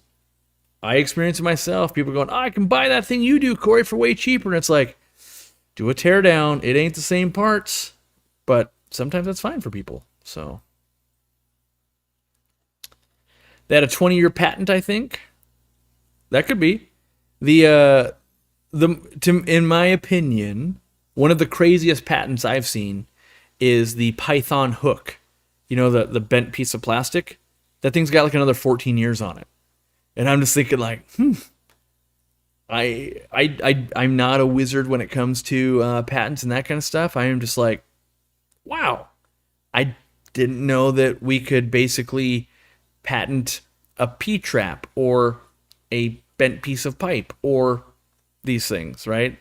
I experience it myself. People going, I can buy that thing you do, Corey, for way cheaper. And it's like, do a teardown. It ain't the same parts. But sometimes that's fine for people. So, they had a 20-year patent, I think. That could be. In my opinion, one of the craziest patents I've seen is the Python hook. You know, the bent piece of plastic? That thing's got like another 14 years on it. And I'm just thinking like, I'm not a wizard when it comes to patents and that kind of stuff. I am just like, wow. I didn't know that we could basically patent a P-trap or a bent piece of pipe or these things, right?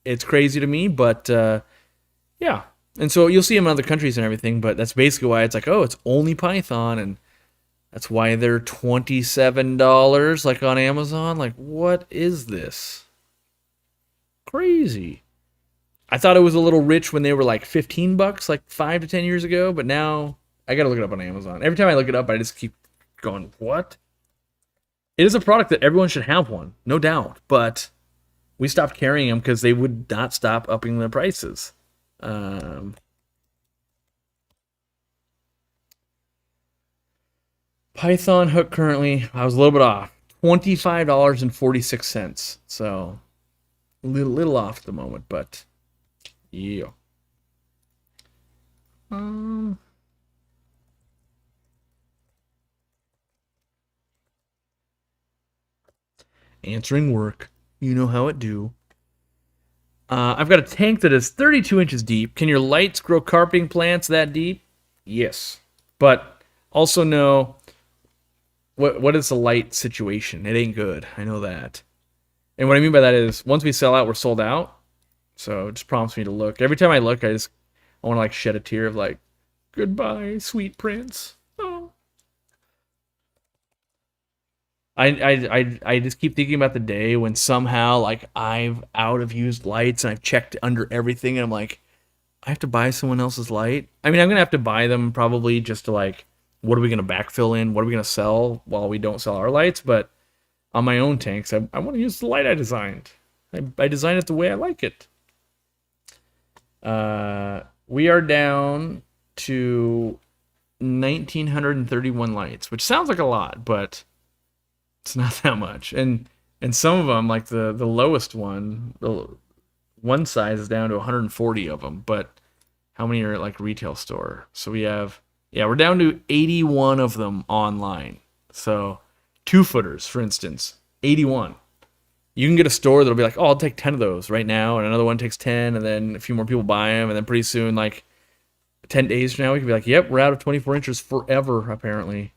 It's crazy to me, but yeah. And so you'll see them in other countries and everything, but that's basically why it's like, oh, it's only Python, and that's why they're $27, like on Amazon. Like, what is this? Crazy. I thought it was a little rich when they were like $15, like 5 to 10 years ago, but now I gotta look it up on Amazon. Every time I look it up, I just keep going, what? It is a product that everyone should have one, no doubt, but we stopped carrying them because they would not stop upping the prices. Python hook currently, I was a little bit off. $25.46. So little off at the moment, but yeah. Um, Answering work. You know how it do. I've got a tank that is 32 inches deep. Can your lights grow carpeting plants that deep? Yes. But also know what is the light situation? It ain't good. I know that. And what I mean by that is once we sell out, we're sold out. So it just prompts me to look. Every time I look, I want to like shed a tear of like, goodbye, sweet prince. Oh. I just keep thinking about the day when somehow like I've out of used lights and I've checked under everything and I'm like, I have to buy someone else's light. I mean, I'm gonna have to buy them probably just to like, what are we gonna backfill in? What are we gonna sell while we don't sell our lights? But on my own tanks, I want to use the light I designed. I designed it the way I like it. We are down to 1,931 lights, which sounds like a lot, but it's not that much. And some of them, like the lowest one, the one size is down to 140 of them. But how many are at like retail store? So we have, yeah, we're down to 81 of them online. So 2-footers, for instance, 81. You can get a store that'll be like, oh, I'll take 10 of those right now, and another one takes 10, and then a few more people buy them, and then pretty soon, like 10 days from now, we can be like, yep, we're out of 24 inches forever, apparently.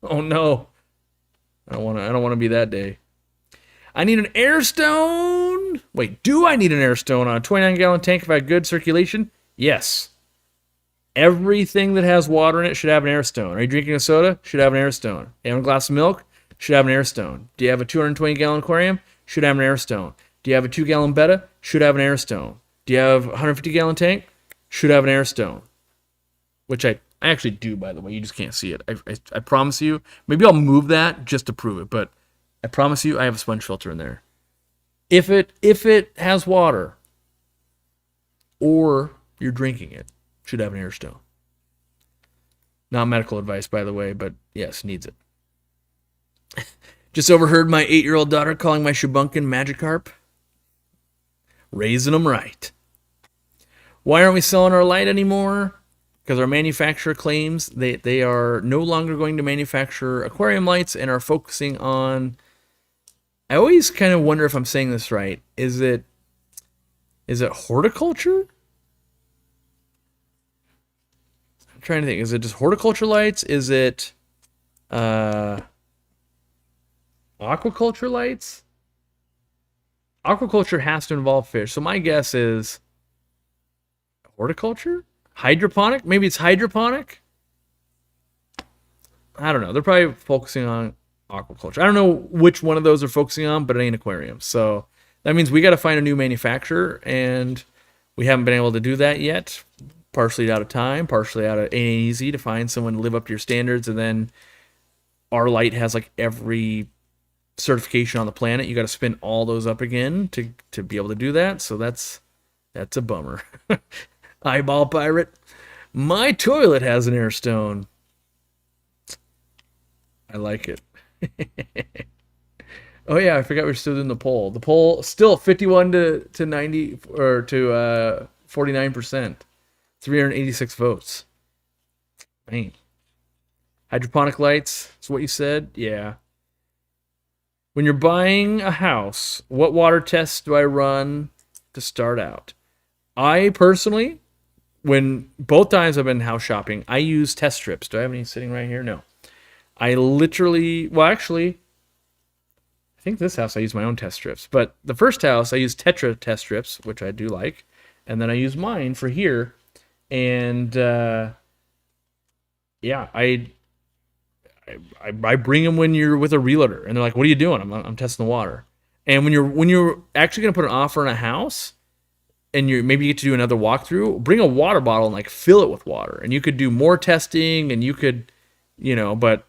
Oh no, I don't want to be that day. I need an air stone. Wait, do I need an air stone on a 29-gallon tank if I have good circulation? Yes. Everything that has water in it should have an air stone. Are you drinking a soda? Should have an air stone. You have a glass of milk? Should have an air stone. Do you have a 220-gallon aquarium? Should have an air stone. Do you have a 2-gallon betta? Should have an air stone. Do you have a 150-gallon tank? Should have an air stone. Which I actually do, by the way. You just can't see it. I promise you. Maybe I'll move that just to prove it, but I promise you I have a sponge filter in there. If it has water or you're drinking it, should have an air stone. Not medical advice, by the way, but yes, needs it. Just overheard my 8-year-old daughter calling my Shubunkin Magikarp. Raising them right. Why aren't we selling our light anymore? Because our manufacturer claims they are no longer going to manufacture aquarium lights and are focusing on... I always kind of wonder if I'm saying this right. Is it horticulture? I'm trying to think. Is it just horticulture lights? Is it aquaculture lights? Aquaculture has to involve fish. So my guess is horticulture? Hydroponic? Maybe it's hydroponic? I don't know. They're probably focusing on aquaculture. I don't know which one of those they're focusing on, but it ain't aquarium. So that means we got to find a new manufacturer, and we haven't been able to do that yet. Partially out of time, partially out of ain't easy to find someone to live up to your standards, and then our light has like every certification on the planet. You got to spin all those up again to be able to do that. So that's a bummer. Eyeball pirate. My toilet has an air stone. I like it. Oh yeah, I forgot we're still doing the poll. The poll still 51 to 90 or to 49%. 386 votes. Man. Hydroponic lights is what you said? Yeah. When you're buying a house, what water tests do I run to start out? I personally, when both times I've been house shopping, I use test strips. Do I have any sitting right here? No. I literally, well, actually, I think this house I use my own test strips. But the first house I use Tetra test strips, which I do like. And then I use mine for here. And yeah, I bring them when you're with a realtor, and they're like, "What are you doing?" I'm testing the water. And when you're actually gonna put an offer on a house, and maybe you get to do another walkthrough, bring a water bottle and like fill it with water, and you could do more testing, and you could, But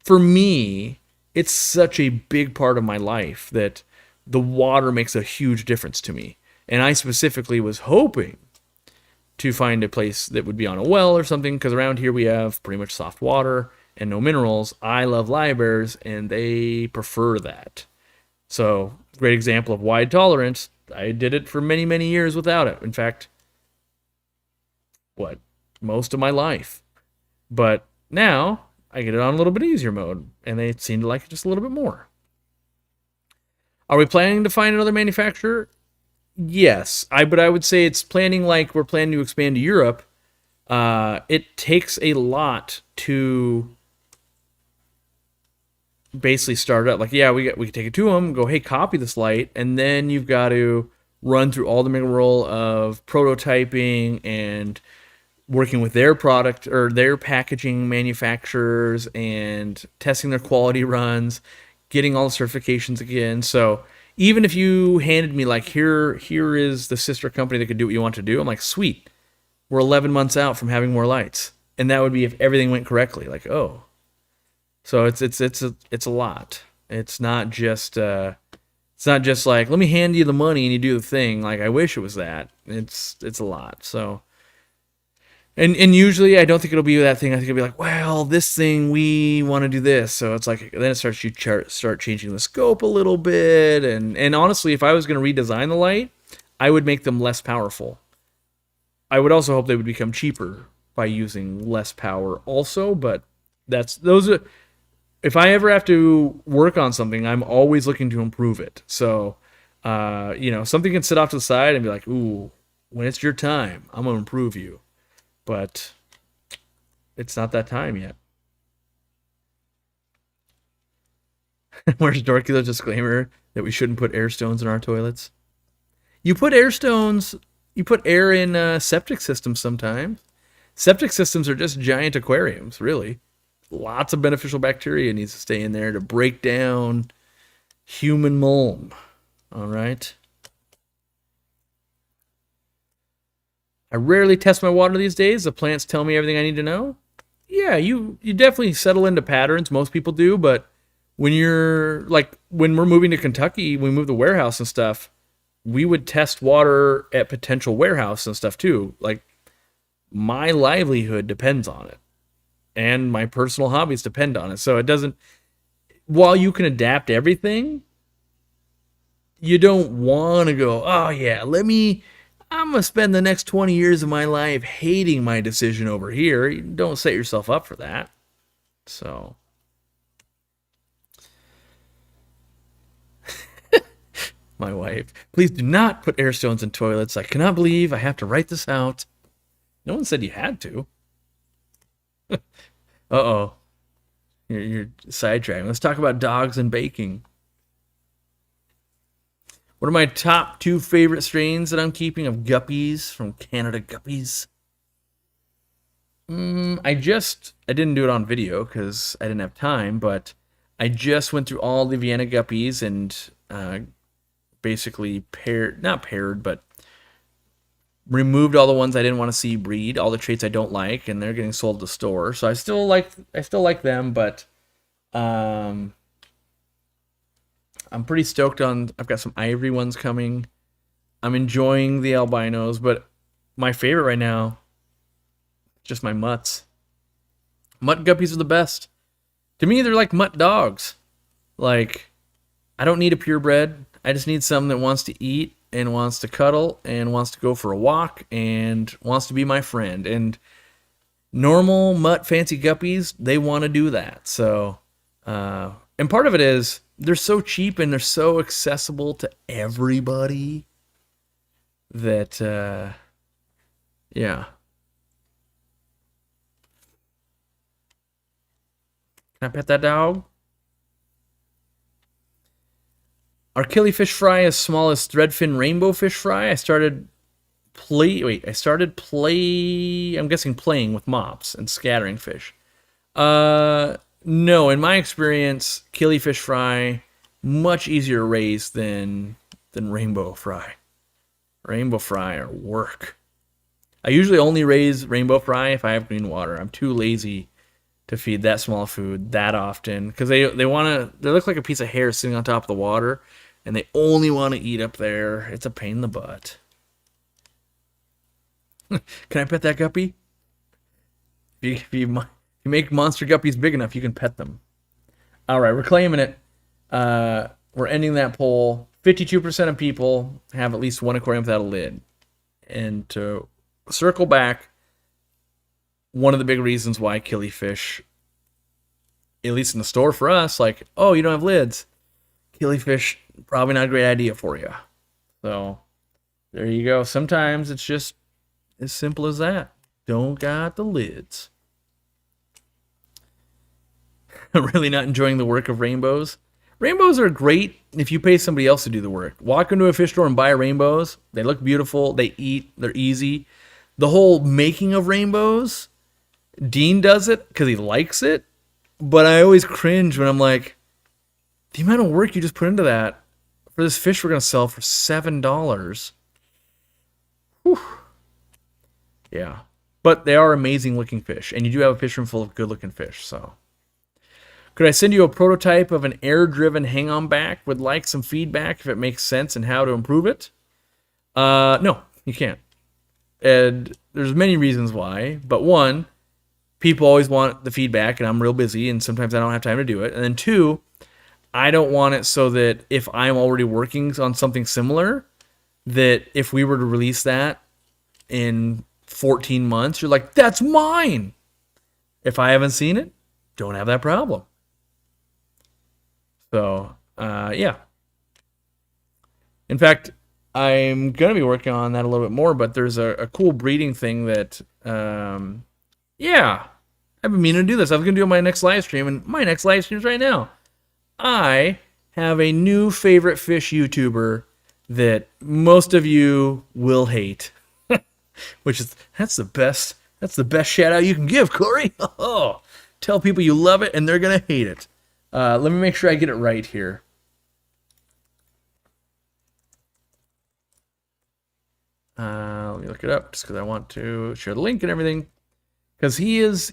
for me, it's such a big part of my life that the water makes a huge difference to me. And I specifically was hoping to find a place that would be on a well or something, because around here we have pretty much soft water, and no minerals. I love live bears, and they prefer that. So, great example of wide tolerance. I did it for many, many years without it. In fact, what, most of my life. But now I get it on a little bit easier mode, and they seem to like it just a little bit more. Are we planning to find another manufacturer? Yes, but I would say it's planning like we're planning to expand to Europe. It takes a lot to basically start up. Like, yeah, we can take it to them, go, hey, copy this light, and then you've got to run through all the rigmarole of prototyping and working with their product or their packaging manufacturers and testing their quality runs, getting all the certifications again. So even if you handed me like, here is the sister company that could do what you want to do, I'm like, sweet, we're 11 months out from having more lights, and that would be if everything went correctly. Like, oh, so it's a lot. It's not just like, let me hand you the money and you do the thing. Like, I wish it was that. It's a lot. So. And usually I don't think it'll be that thing. I think it'll be like, well, this thing, we want to do this. So it's like, then it starts, you start changing the scope a little bit. And honestly, if I was going to redesign the light, I would make them less powerful. I would also hope they would become cheaper by using less power also. But if I ever have to work on something, I'm always looking to improve it. So, something can sit off to the side and be like, ooh, when it's your time, I'm going to improve you. But it's not that time yet. Where's Dorky's disclaimer that we shouldn't put air stones in our toilets? You put air stones, you put air in septic systems sometimes. Septic systems are just giant aquariums, really. Lots of beneficial bacteria needs to stay in there to break down human mold. All right. I rarely test my water these days. The plants tell me everything I need to know. Yeah, you definitely settle into patterns. Most people do, but when when we're moving to Kentucky, we move the warehouse and stuff, we would test water at potential warehouse and stuff too. Like, my livelihood depends on it, and my personal hobbies depend on it. So it doesn't. While you can adapt everything, you don't want to go, oh yeah, I'm going to spend the next 20 years of my life hating my decision over here. You don't set yourself up for that. So. My wife, please do not put air stones in toilets. I cannot believe I have to write this out. No one said you had to. Uh-oh. You're sidetracking. Let's talk about dogs and baking. What are my top 2 favorite strains that I'm keeping of guppies from Canada Guppies? I didn't do it on video because I didn't have time, but I just went through all the Vienna Guppies and basically but removed all the ones I didn't want to see breed, all the traits I don't like, and they're getting sold at the store. So I still like them, but I'm pretty stoked on. I've got some ivory ones coming. I'm enjoying the albinos, but my favorite right now, just my mutts. Mutt guppies are the best. To me, they're like mutt dogs. Like, I don't need a purebred. I just need something that wants to eat and wants to cuddle and wants to go for a walk and wants to be my friend. And normal mutt fancy guppies, they want to do that. So, and part of it is they're so cheap and they're so accessible to everybody that, yeah. Can I pet that dog? Are killifish fry as small as threadfin rainbow fish fry? I'm guessing playing with mops and scattering fish. No, in my experience, killifish fry much easier to raise than rainbow fry. Rainbow fry are work. I usually only raise rainbow fry if I have green water. I'm too lazy to feed that small food that often because they look like a piece of hair sitting on top of the water, and they only want to eat up there. It's a pain in the butt. Can I pet that guppy? If you you make monster guppies big enough, you can pet them. All right, we're claiming it. We're ending that poll. 52% of people have at least one aquarium without a lid. And to circle back, one of the big reasons why killifish, at least in the store for us, like, oh, you don't have lids. Killifish, probably not a great idea for you. So there you go. Sometimes it's just as simple as that. Don't got the lids. I'm really not enjoying the work of rainbows. Rainbows are great if you pay somebody else to do the work. Walk into a fish store and buy rainbows. They look beautiful. They eat. They're easy. The whole making of rainbows, Dean does it because he likes it. But I always cringe when I'm like, the amount of work you just put into that for this fish we're going to sell for $7. Whew. Yeah. But they are amazing looking fish. And you do have a fish room full of good looking fish. So, could I send you a prototype of an air-driven hang-on back? Would like some feedback if it makes sense and how to improve it. No, you can't. And there's many reasons why. But one, people always want the feedback, and I'm real busy, and sometimes I don't have time to do it. And then two, I don't want it so that if I'm already working on something similar, that if we were to release that in 14 months, you're like, that's mine. If I haven't seen it, don't have that problem. So, yeah. In fact, I'm going to be working on that a little bit more, but there's a cool breeding thing that, yeah, I've been meaning to do this. I was going to do my next live stream, and my next live stream is right now. I have a new favorite fish YouTuber that most of you will hate, which is, that's the best shout out you can give, Corey. Oh, tell people you love it and they're going to hate it. Let me make sure I get it right here. Let me look it up just because I want to share the link and everything. Because he is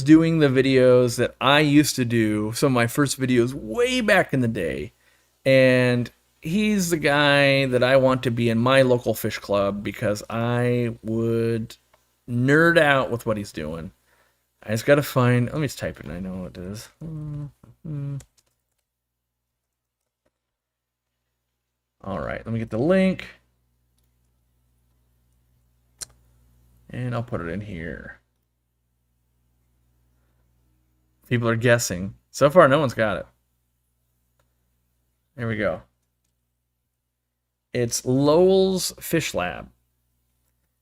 doing the videos that I used to do, some of my first videos way back in the day. And he's the guy that I want to be in my local fish club because I would nerd out with what he's doing. I just got to find, let me just type it and I know what it is. All right, let me get the link. And I'll put it in here. People are guessing. So far, no one's got it. There we go. It's Lowell's Fish Lab.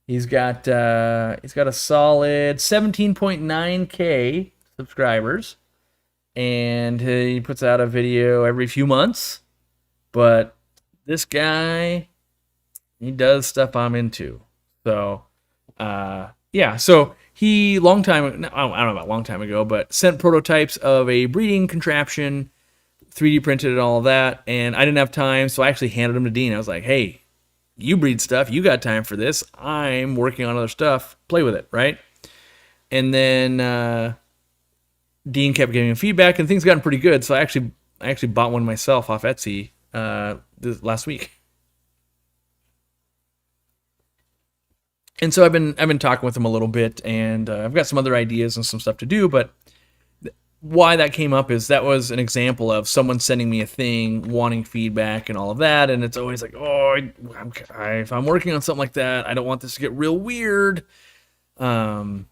He's got a solid 17.9K subscribers, and he puts out a video every few months. But this guy, he does stuff I'm into. So, yeah. So he I don't know about long time ago, but sent prototypes of a breeding contraption, 3D printed and all of that, and I didn't have time, so I actually handed them to Dean. I was like, hey, you breed stuff, you got time for this, I'm working on other stuff, play with it, right? And then Dean kept giving him feedback, and things gotten pretty good, so I actually bought one myself off Etsy last week. And so I've been talking with him a little bit, and I've got some other ideas and some stuff to do, but why that came up is that was an example of someone sending me a thing, wanting feedback and all of that, and it's always like, oh, if I'm working on something like that, I don't want this to get real weird. But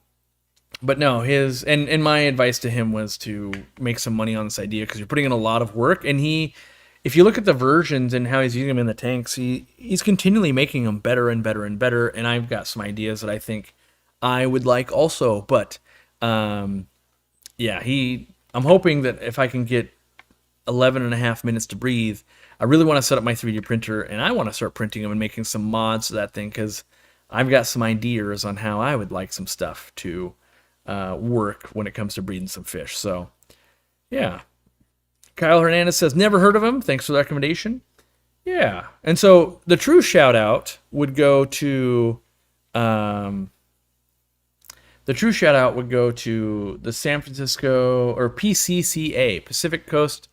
no, and my advice to him was to make some money on this idea because you're putting in a lot of work, and if you look at the versions and how he's using them in the tanks, he's continually making them better and better and better, and I've got some ideas that I think I would like also, but yeah, I'm hoping that if I can get 11 and a half minutes to breathe, I really want to set up my 3D printer, and I want to start printing them and making some mods to that thing, because I've got some ideas on how I would like some stuff to work when it comes to breeding some fish. So, yeah. Kyle Hernandez says, never heard of him. Thanks for the recommendation. Yeah. And so the true shout out would go to the San Francisco or PCCA, Pacific Coast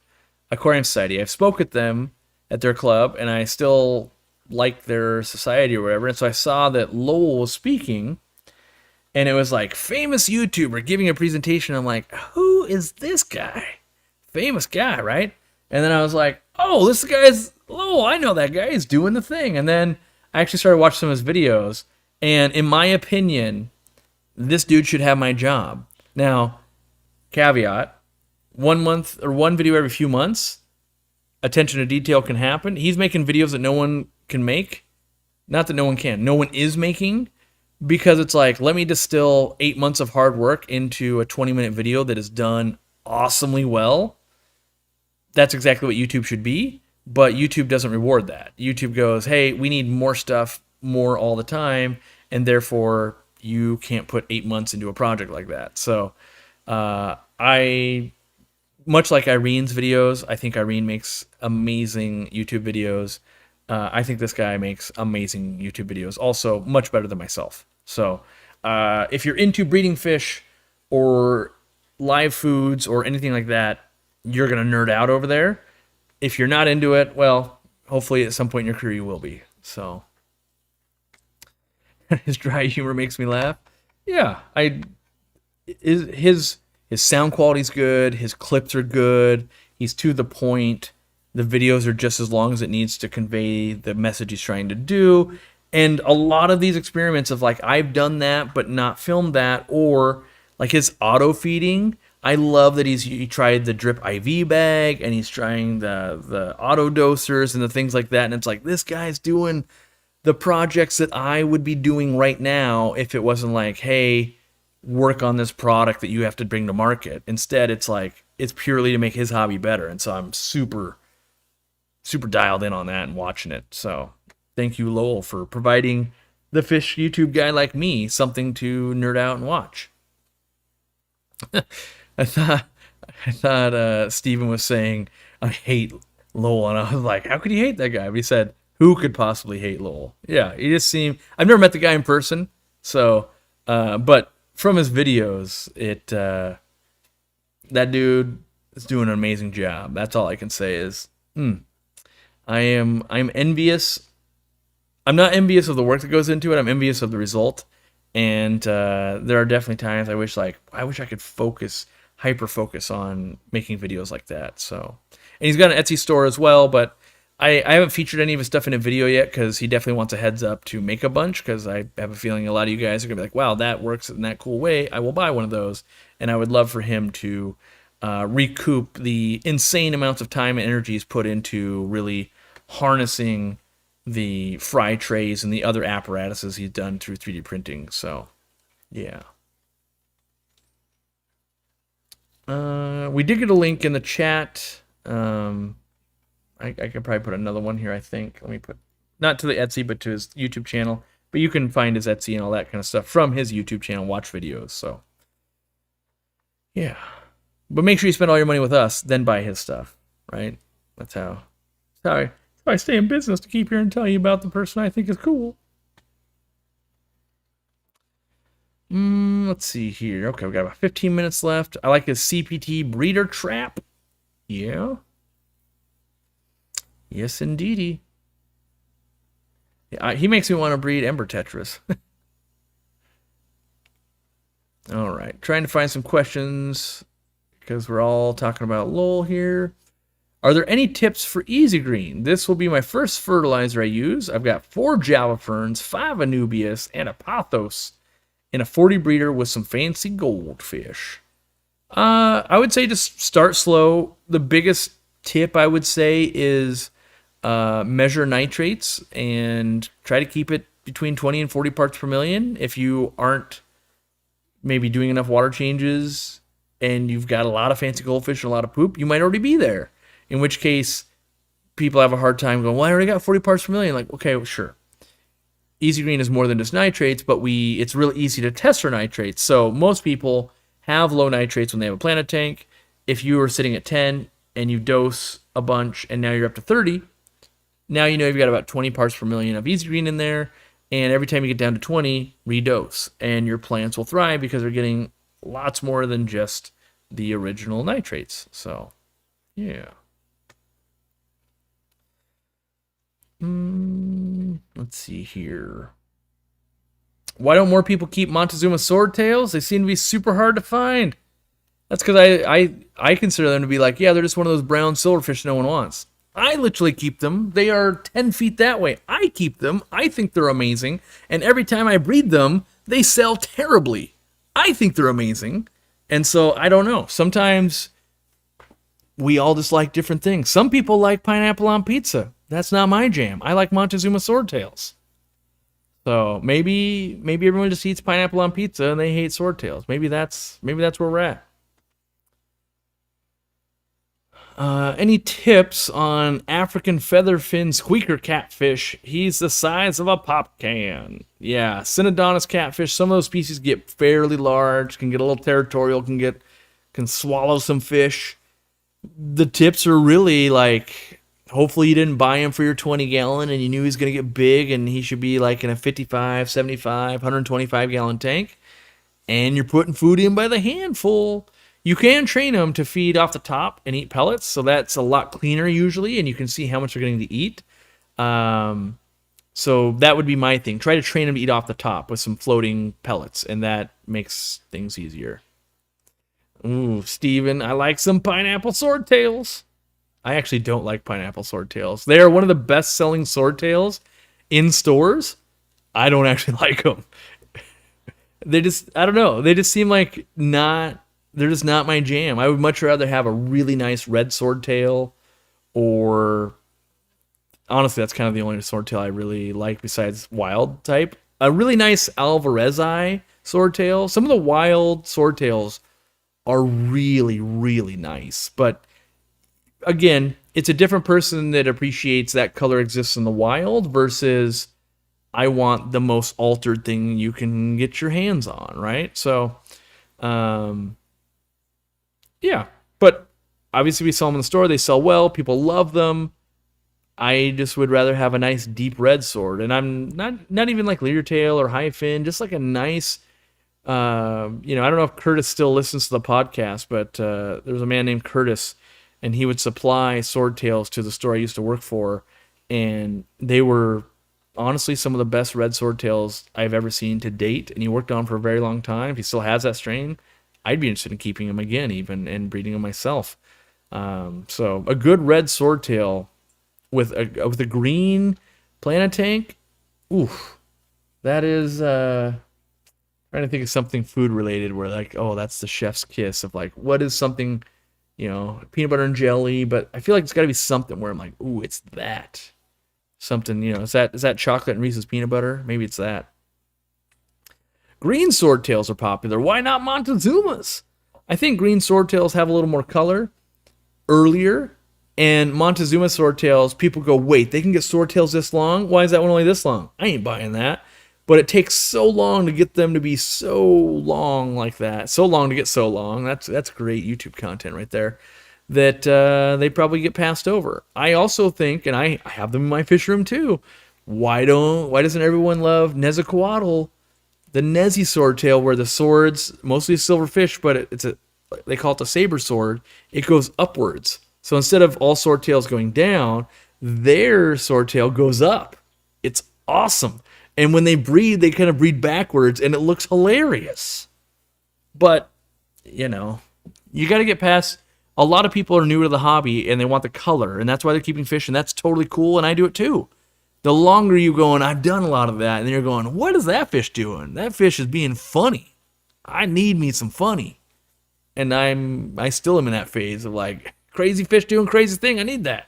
Aquarium Society. I've spoke with them at their club, and I still like their society or whatever. And so I saw that Lowell was speaking, and it was like famous YouTuber giving a presentation. I'm like, who is this guy? Famous guy, right? And then I was like, oh, this guy's, oh, I know that guy. He's doing the thing. And then I actually started watching some of his videos. And in my opinion, this dude should have my job. Now, caveat, 1 month or one video every few months, attention to detail can happen. He's making videos that no one can make. Not that no one can. No one is making, because it's like, let me distill 8 months of hard work into a 20-minute video that is done awesomely well. That's exactly what YouTube should be, but YouTube doesn't reward that. YouTube goes, hey, we need more stuff, more all the time, and therefore you can't put 8 months into a project like that. So I, much like Irene's videos, I think Irene makes amazing YouTube videos. I think this guy makes amazing YouTube videos, also much better than myself. So if you're into breeding fish or live foods or anything like that, you're going to nerd out over there. If you're not into it, well, hopefully at some point in your career you will be. So his dry humor makes me laugh. Yeah, his sound quality's good, his clips are good, he's to the point. The videos are just as long as it needs to convey the message he's trying to do. And a lot of these experiments of like, I've done that but not filmed that, or like his auto feeding. I love that he tried the drip IV bag, and he's trying the auto dosers and the things like that. And it's like, this guy's doing the projects that I would be doing right now if it wasn't like, hey, work on this product that you have to bring to market. Instead, it's like, it's purely to make his hobby better. And so I'm super dialed in on that and watching it. So thank you, Lowell, for providing the fish YouTube guy like me something to nerd out and watch. I thought Steven was saying, I hate Lowell, and I was like, how could you hate that guy? But he said, who could possibly hate Lowell? Yeah, he just seemed, I've never met the guy in person, so, but from his videos, that dude is doing an amazing job. That's all I can say is, I'm envious. I'm not envious of the work that goes into it. I'm envious of the result. And there are definitely times I wish I could hyper focus on making videos like that. So, and he's got an Etsy store as well, but I haven't featured any of his stuff in a video yet, because he definitely wants a heads up to make a bunch, because I have a feeling a lot of you guys are gonna be like, wow, that works in that cool way, I will buy one of those. And I would love for him to recoup the insane amounts of time and energy he's put into really harnessing the fry trays and the other apparatuses he's done through 3D printing. So, yeah. We did get a link in the chat. I could probably put another one here, I think. Let me put, not to the Etsy, but to his YouTube channel. But you can find his Etsy and all that kind of stuff from his YouTube channel, watch videos. So, yeah. But make sure you spend all your money with us, then buy his stuff, right? That's how I stay in business, to keep here and tell you about the person I think is cool. Let's see here. Okay, we got about 15 minutes left. I like his CPT breeder trap. Yeah. Yes, indeedy. Yeah, he makes me want to breed Ember Tetras. All right, trying to find some questions, because we're all talking about Lowell here. Are there any tips for Easy Green? This will be my first fertilizer I use. I've got 4 Java Ferns, 5 Anubias, and a Pothos in a 40 breeder with some fancy goldfish. I would say just start slow. The biggest tip I would say is measure nitrates and try to keep it between 20 and 40 parts per million. If you aren't maybe doing enough water changes and you've got a lot of fancy goldfish and a lot of poop, you might already be there. In which case, people have a hard time going, well, I already got 40 parts per million. Like, okay, well, sure. Easy Green is more than just nitrates, but it's really easy to test for nitrates. So most people have low nitrates when they have a planted tank. If you are sitting at 10 and you dose a bunch and now you're up to 30, now you know you've got about 20 parts per million of Easy Green in there. And every time you get down to 20, redose. And your plants will thrive because they're getting lots more than just the original nitrates. So, yeah. Let's see here. Why don't more people keep Montezuma swordtails? They seem to be super hard to find. That's because I consider them to be like, yeah, they're just one of those brown silverfish no one wants. I literally keep them. They are 10 feet that way. I keep them. I think they're amazing. And every time I breed them, they sell terribly. I think they're amazing. And so I don't know. Sometimes we all just like different things. Some people like pineapple on pizza. That's not my jam. I like Montezuma swordtails. So maybe everyone just eats pineapple on pizza and they hate swordtails. Maybe that's where we're at. Any tips on African featherfin squeaker catfish? He's the size of a pop can. Yeah, Synodontis catfish. Some of those species get fairly large, can get a little territorial, can swallow some fish. The tips are really like, hopefully you didn't buy him for your 20-gallon and you knew he was going to get big and he should be like in a 55, 75, 125-gallon tank. And you're putting food in by the handful. You can train them to feed off the top and eat pellets, so that's a lot cleaner usually, and you can see how much they're getting to eat. So that would be my thing. Try to train them to eat off the top with some floating pellets, and that makes things easier. Ooh, Steven, I like some pineapple swordtails. I actually don't like pineapple swordtails. They are one of the best-selling swordtails in stores. I don't actually like them. I don't know. They just seem like they're just not my jam. I would much rather have a really nice red swordtail, or honestly, that's kind of the only swordtail I really like besides wild type. A really nice Alvarezi swordtail. Some of the wild swordtails are really, really nice. But again, it's a different person that appreciates that color exists in the wild versus I want the most altered thing you can get your hands on, right? So, yeah. But obviously we sell them in the store. They sell well. People love them. I just would rather have a nice deep red sword. And I'm not even like leader tail or high fin, just like a nice, I don't know if Curtis still listens to the podcast, but there was a man named Curtis, and he would supply swordtails to the store I used to work for, and they were honestly some of the best red swordtails I've ever seen to date, and he worked on for a very long time. If he still has that strain, I'd be interested in keeping him again, even, and breeding him myself. So a good red swordtail with a green planet tank, oof, that is trying to think of something food related where like, oh, that's the chef's kiss of like, what is something, peanut butter and jelly, but I feel like it's got to be something where I'm like, ooh, it's that. Something, is that chocolate and Reese's peanut butter? Maybe it's that. Green swordtails are popular. Why not Montezumas? I think green swordtails have a little more color earlier, and Montezuma swordtails, people go, wait, they can get swordtails this long? Why is that one only this long? I ain't buying that. But it takes so long to get them to be so long like that. So long to get so long. That's great YouTube content right there. That they probably get passed over. I also think, and I have them in my fish room too, why doesn't everyone love Nezacoatl, the Nezi swordtail, where the sword's mostly a silver fish, but they call it a saber sword. It goes upwards. So instead of all swordtails going down, their swordtail goes up. It's awesome. And when they breed, they kind of breed backwards, and it looks hilarious. But, you got to get past. A lot of people are new to the hobby, and they want the color, and that's why they're keeping fish, and that's totally cool, and I do it too. The longer you go, and I've done a lot of that, and then you're going, what is that fish doing? That fish is being funny. I need me some funny. And I still am in that phase of like, crazy fish doing crazy thing. I need that.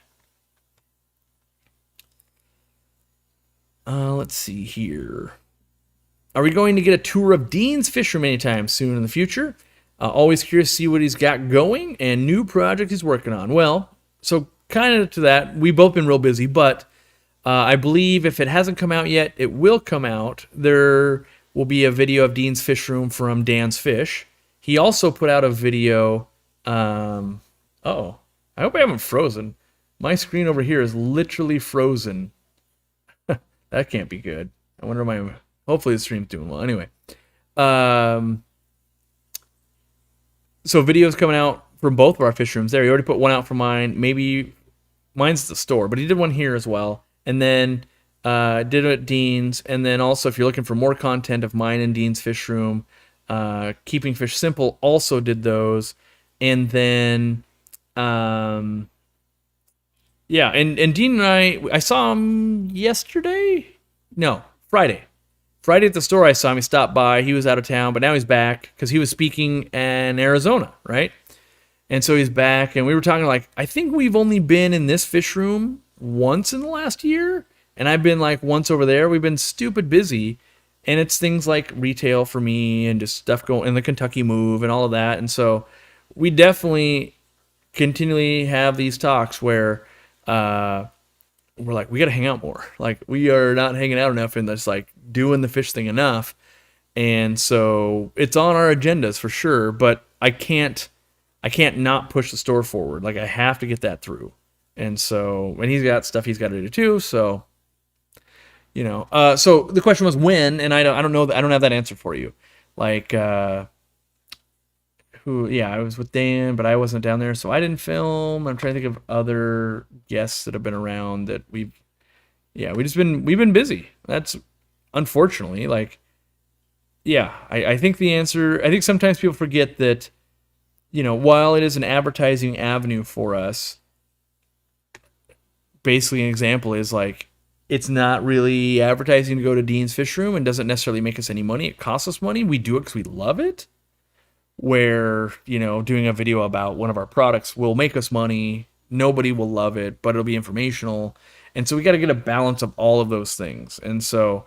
Let's see here. Are we going to get a tour of Dean's fish room anytime soon in the future? Always curious to see what he's got going and new project he's working on. Well, so kind of to that, we've both been real busy, but I believe if it hasn't come out yet, it will come out. There will be a video of Dean's fish room from Dan's Fish. He also put out a video. I hope I haven't frozen. My screen over here is literally frozen. That can't be good. I wonder hopefully the stream's doing well. Anyway. So videos coming out from both of our fish rooms there. He already put one out for mine. Maybe mine's at the store, but he did one here as well. And then Did it at Dean's, and then also if you're looking for more content of mine and Dean's Fish Room, Keeping Fish Simple also did those, and then yeah, and Dean and I saw him yesterday, no, Friday. Friday at the store I saw him. He stopped by. He was out of town, but now he's back because he was speaking in Arizona, right? And so he's back, and we were talking like, I think we've only been in this fish room once in the last year, and I've been like once over there. We've been stupid busy, and it's things like retail for me and just stuff going in the Kentucky move and all of that. And so we definitely continually have these talks where we're like, we got to hang out more. Like, we are not hanging out enough and just like doing the fish thing enough. And so it's on our agendas for sure, but I can't not push the store forward. Like, I have to get that through. And so, and he's got stuff he's got to do too. So, so the question was when, and I don't know, I don't have that answer for you. Like, I was with Dan, but I wasn't down there, so I didn't film. I'm trying to think of other guests that have been around that we've been busy. That's unfortunately, like, I think the answer, I think sometimes people forget that, while it is an advertising avenue for us, basically an example is like, it's not really advertising to go to Dean's Fish Room and doesn't necessarily make us any money. It costs us money. We do it because we love it. Where, doing a video about one of our products will make us money. Nobody will love it, but it'll be informational. And so we got to get a balance of all of those things. And so,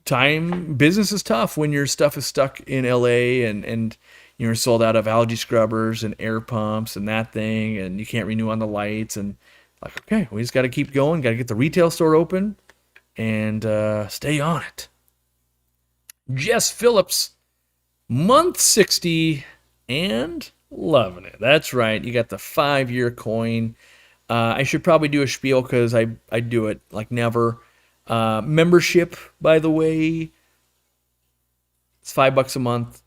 business is tough when your stuff is stuck in LA and you're sold out of algae scrubbers and air pumps and that thing, and you can't renew on the lights. And like, okay, we just got to keep going. Got to get the retail store open and stay on it. Jess Phillips, month 60 and loving it. That's right. You got the 5-year coin. I should probably do a spiel because I do it like never. Membership, by the way, it's $5 a month.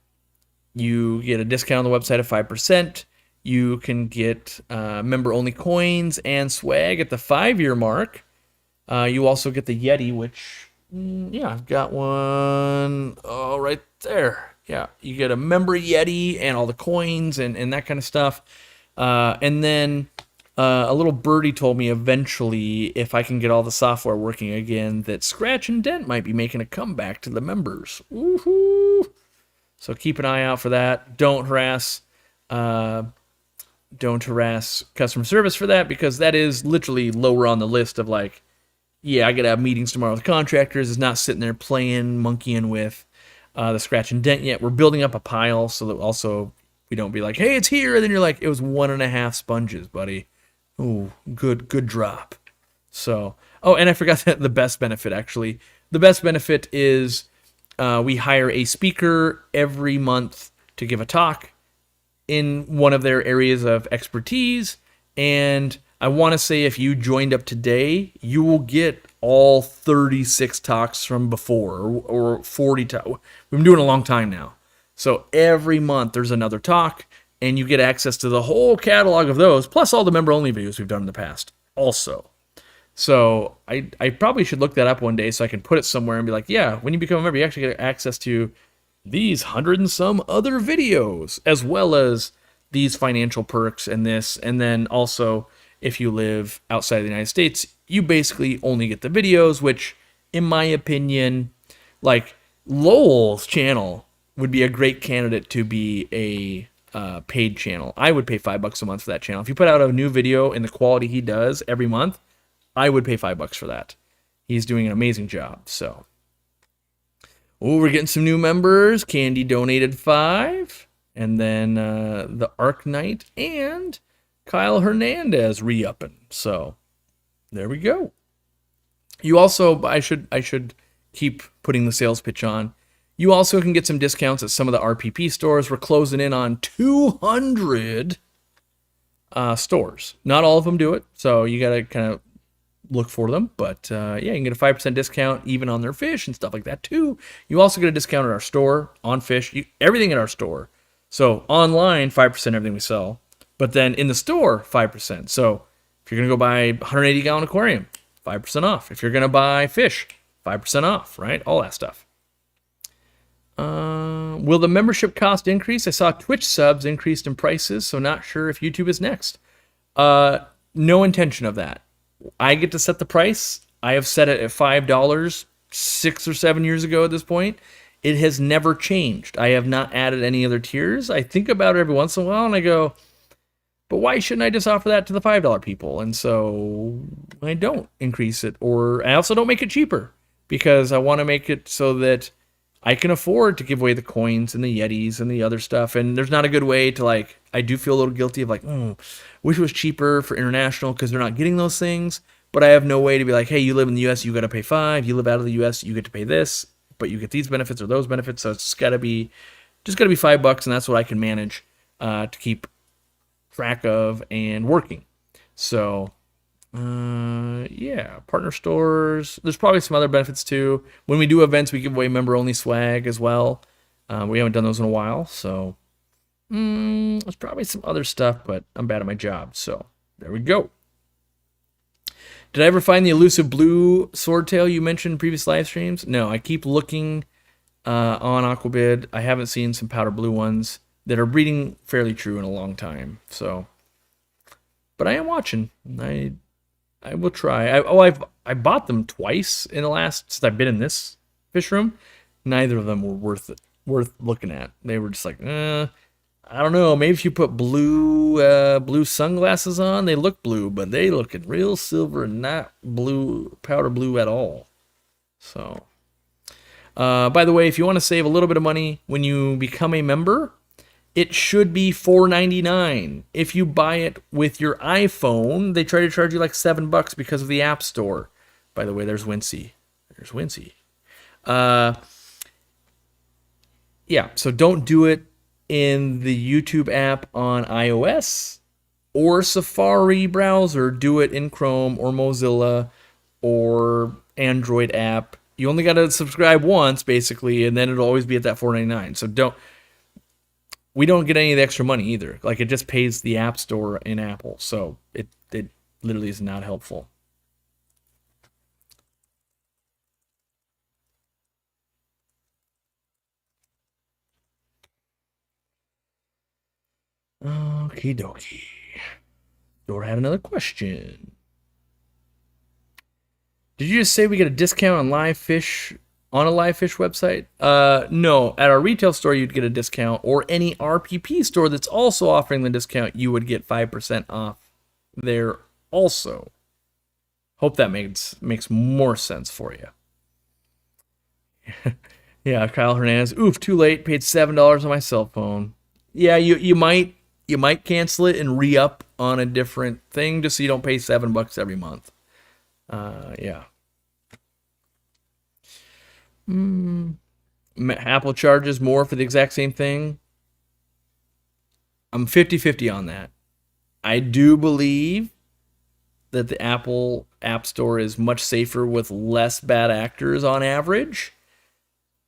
You get a discount on the website of 5%. You can get member-only coins and swag at the 5-year mark. You also get the Yeti, which, I've got one right there. Yeah, you get a member Yeti and all the coins and that kind of stuff. And then a little birdie told me eventually, if I can get all the software working again, that Scratch and Dent might be making a comeback to the members. Woohoo! So keep an eye out for that. Don't harass customer service for that, because that is literally lower on the list of like, I got to have meetings tomorrow with contractors. It's not sitting there playing, monkeying with the Scratch and Dent yet. We're building up a pile so that also we don't be like, hey, it's here. And then you're like, it was 1.5 sponges, buddy. Ooh, good drop. So, and I forgot that the best benefit, actually. The best benefit is we hire a speaker every month to give a talk in one of their areas of expertise. And I want to say if you joined up today, you will get all 36 talks from before, or 40 talks. We've been doing it a long time now. So every month there's another talk, and you get access to the whole catalog of those, plus all the member-only videos we've done in the past also. So I probably should look that up one day so I can put it somewhere and be like, when you become a member, you actually get access to these 100 and some other videos, as well as these financial perks and this. And then also, if you live outside of the United States, you basically only get the videos, which, in my opinion, like Lowell's channel would be a great candidate to be a paid channel. I would pay $5 a month for that channel. If you put out a new video in the quality he does every month, I would pay $5 for that. He's doing an amazing job. So, we're getting some new members. Candy donated 5, and then the Arc Knight and Kyle Hernandez re-upping. So there we go. You also, I should keep putting the sales pitch on. You also can get some discounts at some of the RPP stores. We're closing in on 200 stores. Not all of them do it, so you got to kind of look for them. But you can get a 5% discount even on their fish and stuff like that too. You also get a discount at our store on fish. Everything at our store. So online, 5% everything we sell. But then in the store, 5%. So if you're going to go buy a 180-gallon aquarium, 5% off. If you're going to buy fish, 5% off, right? All that stuff. Will the membership cost increase? I saw Twitch subs increased in prices, so not sure if YouTube is next. No intention of that. I get to set the price. I have set it at $5 6 or 7 years ago at this point. It has never changed. I have not added any other tiers. I think about it every once in a while and I go, but why shouldn't I just offer that to the $5 people? And so I don't increase it, or I also don't make it cheaper because I want to make it so that I can afford to give away the coins and the Yetis and the other stuff. And there's not a good way to, like, I do feel a little guilty of like, wish it was cheaper for international because they're not getting those things. But I have no way to be like, hey, you live in the U.S., you got to pay $5. You live out of the U.S., you get to pay this, but you get these benefits or those benefits. So it's just got to be $5, and that's what I can manage to keep track of and working. So yeah, partner stores. There's probably some other benefits too. When we do events, we give away member-only swag as well. We haven't done those in a while, so there's probably some other stuff, but I'm bad at my job, so there we go. Did I ever find the elusive blue swordtail you mentioned in previous live streams? No, I keep looking on Aquabid. I haven't seen some powder blue ones that are breeding fairly true in a long time. So, but I am watching. I will try. I bought them twice in the last, since I've been in this fish room. Neither of them were worth looking at. They were just like, I don't know. Maybe if you put blue sunglasses on, they look blue, but they look real silver and not blue, powder blue at all. So, by the way, if you want to save a little bit of money when you become a member, it should be $4.99. If you buy it with your iPhone, they try to charge you like $7 because of the App Store. By the way, there's Wincy. There's Wincy. Yeah, so don't do it in the YouTube app on iOS or Safari browser. Do it in Chrome or Mozilla or Android app. You only got to subscribe once, basically, and then it'll always be at that $4.99. So we don't get any of the extra money either. Like, it just pays the App Store in Apple. So it literally is not helpful. Okie dokie. Dora had another question. Did you just say we get a discount on live fish on a live fish website? No. At our retail store, you'd get a discount, or any RPP store that's also offering the discount, you would get 5% off there also. Hope that makes more sense for you. Yeah, Kyle Hernandez. Oof, too late. Paid $7 on my cell phone. Yeah, you might cancel it and re-up on a different thing just so you don't pay $7 every month. Yeah. Apple charges more for the exact same thing. I'm 50-50 on that. I do believe that the Apple App Store is much safer with less bad actors on average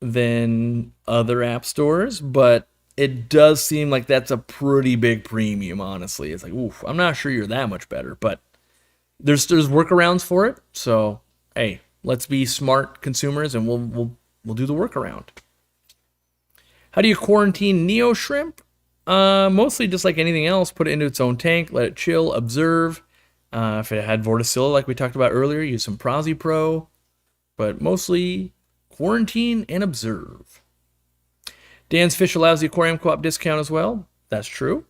than other app stores, but it does seem like that's a pretty big premium, honestly. It's like, oof, I'm not sure you're that much better, but there's workarounds for it. So, hey, let's be smart consumers and we'll do the workaround. How do you quarantine Neo shrimp? Mostly just like anything else, put it into its own tank, let it chill, observe. If it had Vorticilla, like we talked about earlier, use some Prozzy Pro, but mostly quarantine and observe. Dan's Fish allows the Aquarium Co-op discount as well. That's true.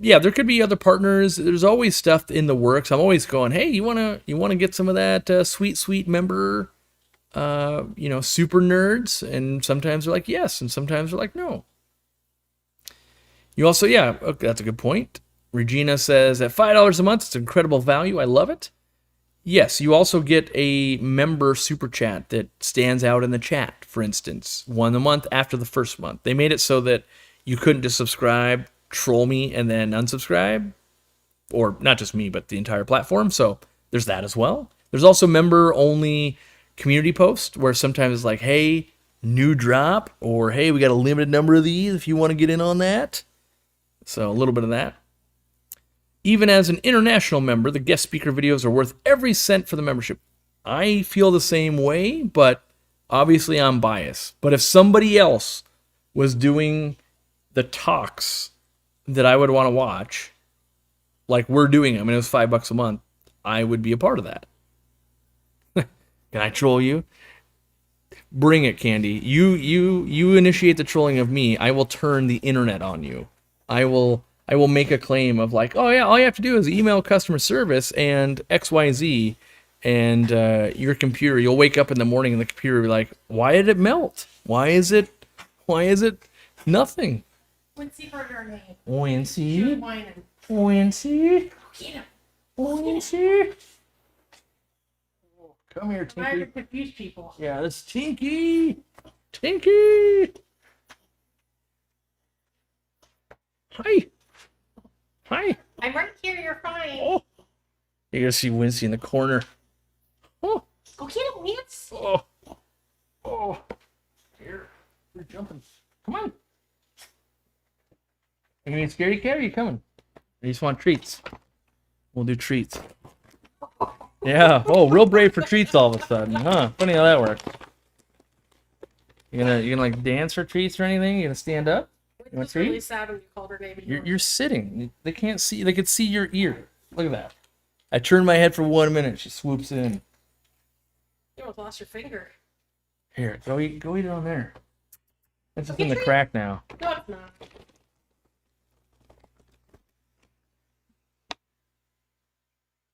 Yeah, there could be other partners. There's always stuff in the works. I'm always going, hey, you wanna get some of that sweet member, super nerds? And sometimes they're like yes, and sometimes they're like no. You also, yeah, okay, that's a good point. Regina says at $5 a month, it's incredible value. I love it. Yes, you also get a member super chat that stands out in the chat, for instance, one a month after the first month. They made it so that you couldn't just subscribe, troll me, and then unsubscribe. Or not just me, but the entire platform. So there's that as well. There's also member-only community posts where sometimes it's like, hey, new drop, or hey, we got a limited number of these if you want to get in on that. So a little bit of that. Even as an international member, the guest speaker videos are worth every cent for the membership. I feel the same way, but obviously I'm biased. But if somebody else was doing the talks that I would want to watch, like we're doing them, and it was $5 a month, I would be a part of that. Can I troll you? Bring it, Candy. You initiate the trolling of me. I will turn the internet on you. I will make a claim of like, oh yeah, all you have to do is email customer service and XYZ, and your computer. You'll wake up in the morning and the computer will be like, why did it melt? Why is it nothing? Wincy heard her name. Wincy. Wincy. Wincy. Come here, Tinky. I confuse people. Yeah, this is Tinky. Tinky. Hi. Hi. I'm right here. You're fine. Oh. You're going to see Wincy in the corner. Oh. Go get him, Wince. Oh. Oh. Here. You're jumping. Come on. Are you being scaredy cat or are you coming? You just want treats. We'll do treats. Yeah. Oh, real brave for treats all of a sudden, huh? Funny how that works. You gonna like dance for treats or anything? You gonna stand up? It was really sad when you called her name. You're sitting. They can't see. They could see your ear. Look at that. I turned my head for 1 minute. She swoops in. You almost lost your finger. Here, go eat it on there. It's just in the treat. crack now. No, it's not.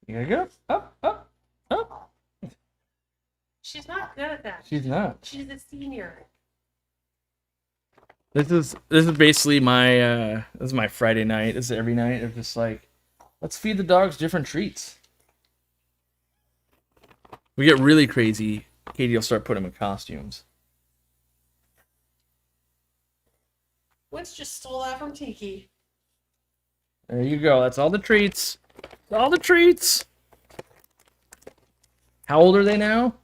You gotta go up, up, up. She's not good at that. She's not. She's a senior. This is basically my this is my Friday night. This is every night of just like, let's feed the dogs different treats. We get really crazy. Katie will start putting them in costumes. Wince just stole that from Tiki. There you go. That's all the treats. All the treats. How old are they now?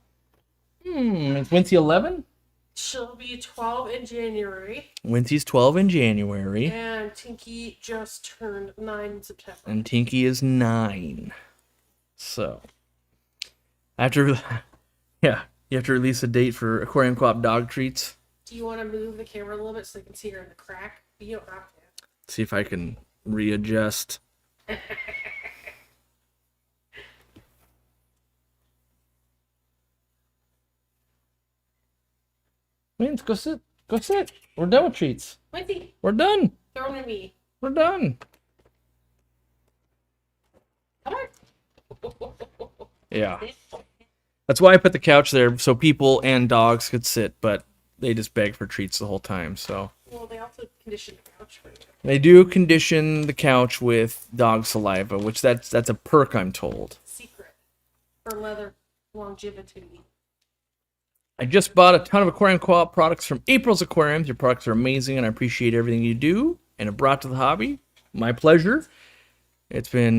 Is Wincy 11? She'll be 12 in January. Wincy's 12 in January. And Tinky just turned 9 in September. And Tinky is 9. So, after, yeah, you have to release a date for Aquarium Co-op dog treats. Do you want to move the camera a little bit so you can see her in the crack? You don't have to. See if I can readjust. Wins, go sit. Go sit. We're done with treats. Wincy, We're done. throw them to me. We're done. Come on. Yeah. That's why I put the couch there so people and dogs could sit, but they just beg for treats the whole time, so. Well, they also condition the couch for you. They do condition the couch with dog saliva, which that's a perk, I'm told. Secret for leather longevity. I just bought a ton of Aquarium Co-op products from April's Aquariums. Your products are amazing, and I appreciate everything you do and have brought to the hobby. My pleasure. It's been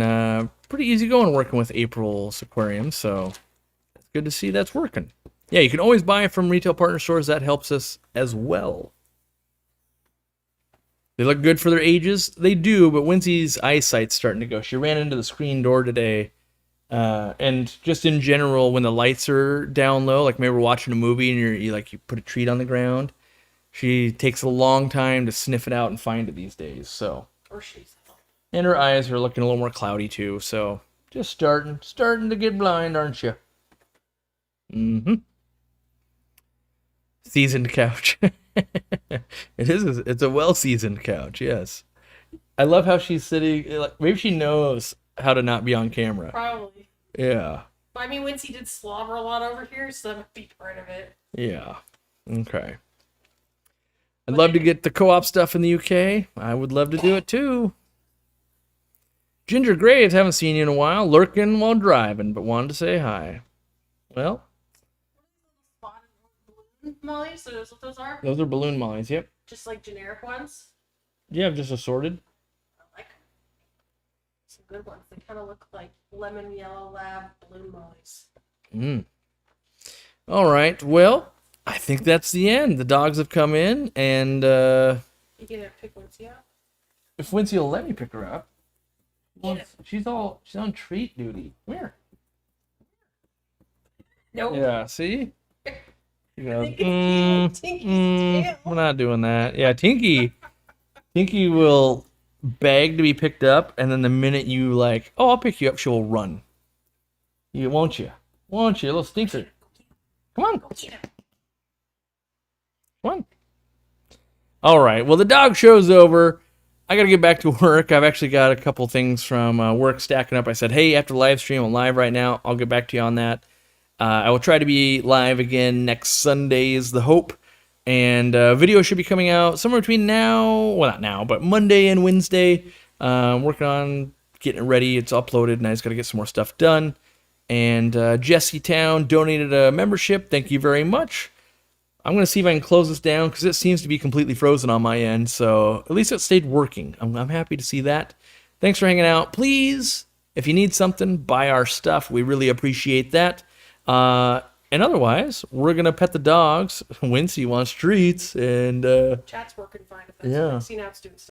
pretty easy going working with April's Aquariums, so it's good to see that's working. Yeah, you can always buy it from retail partner stores. That helps us as well. They look good for their ages. They do, but Wincy's eyesight's starting to go. She ran into the screen door today. And just in general, when the lights are down low, like maybe we're watching a movie and you put a treat on the ground, she takes a long time to sniff it out and find it these days. So, Or she's. and her eyes are looking a little more cloudy too. So, just starting to get blind, aren't you? Mm-hmm. Seasoned couch. It's a well-seasoned couch. Yes. I love how she's sitting. Like maybe she knows how to not be on camera. Probably. Yeah. But I mean, Wincy did slobber a lot over here, so that would be part of it. Yeah. Okay. I'd love to get the co-op stuff in the UK. I would love to do it too. Ginger Graves, haven't seen you in a while. Lurking while driving, but wanted to say hi. Well, Balloon mollies, so those what those are? those are balloon mollies. Yep. Just like generic ones. Yeah, just assorted. I like them. Some good ones. They kind of look like lemon yellow lab balloon mollies. All right. Well, I think that's the end. The dogs have come in, and You get to pick Wincy up. if Wincy will let me pick her up, She's on treat duty. Come here. Nope. Yeah, see? She goes, think it's Tinky's tail. we're not doing that. Yeah, Tinky will beg to be picked up, and then the minute you like, oh, I'll pick you up, she'll run. You won't you? Won't you, little stinker? Come on. Come on. All right. Well, the dog show's over. I got to get back to work. I've actually got a couple things from work stacking up. I said, hey, after the live stream, I'm live right now. I'll get back to you on that. I will try to be live again next Sunday is the hope. And video should be coming out somewhere between now, well, not now, but Monday and Wednesday. Working on getting it ready. It's uploaded, and I just got to get some more stuff done. And Jesse Town donated a membership. Thank you very much. I'm going to see if I can close this down because it seems to be completely frozen on my end. So at least it stayed working. I'm happy to see that. Thanks for hanging out. Please, if you need something, buy our stuff. We really appreciate that. And otherwise, we're going to pet the dogs. Wincy wants treats. And Chat's working fine. If that's yeah. what I see now, it's doing stuff.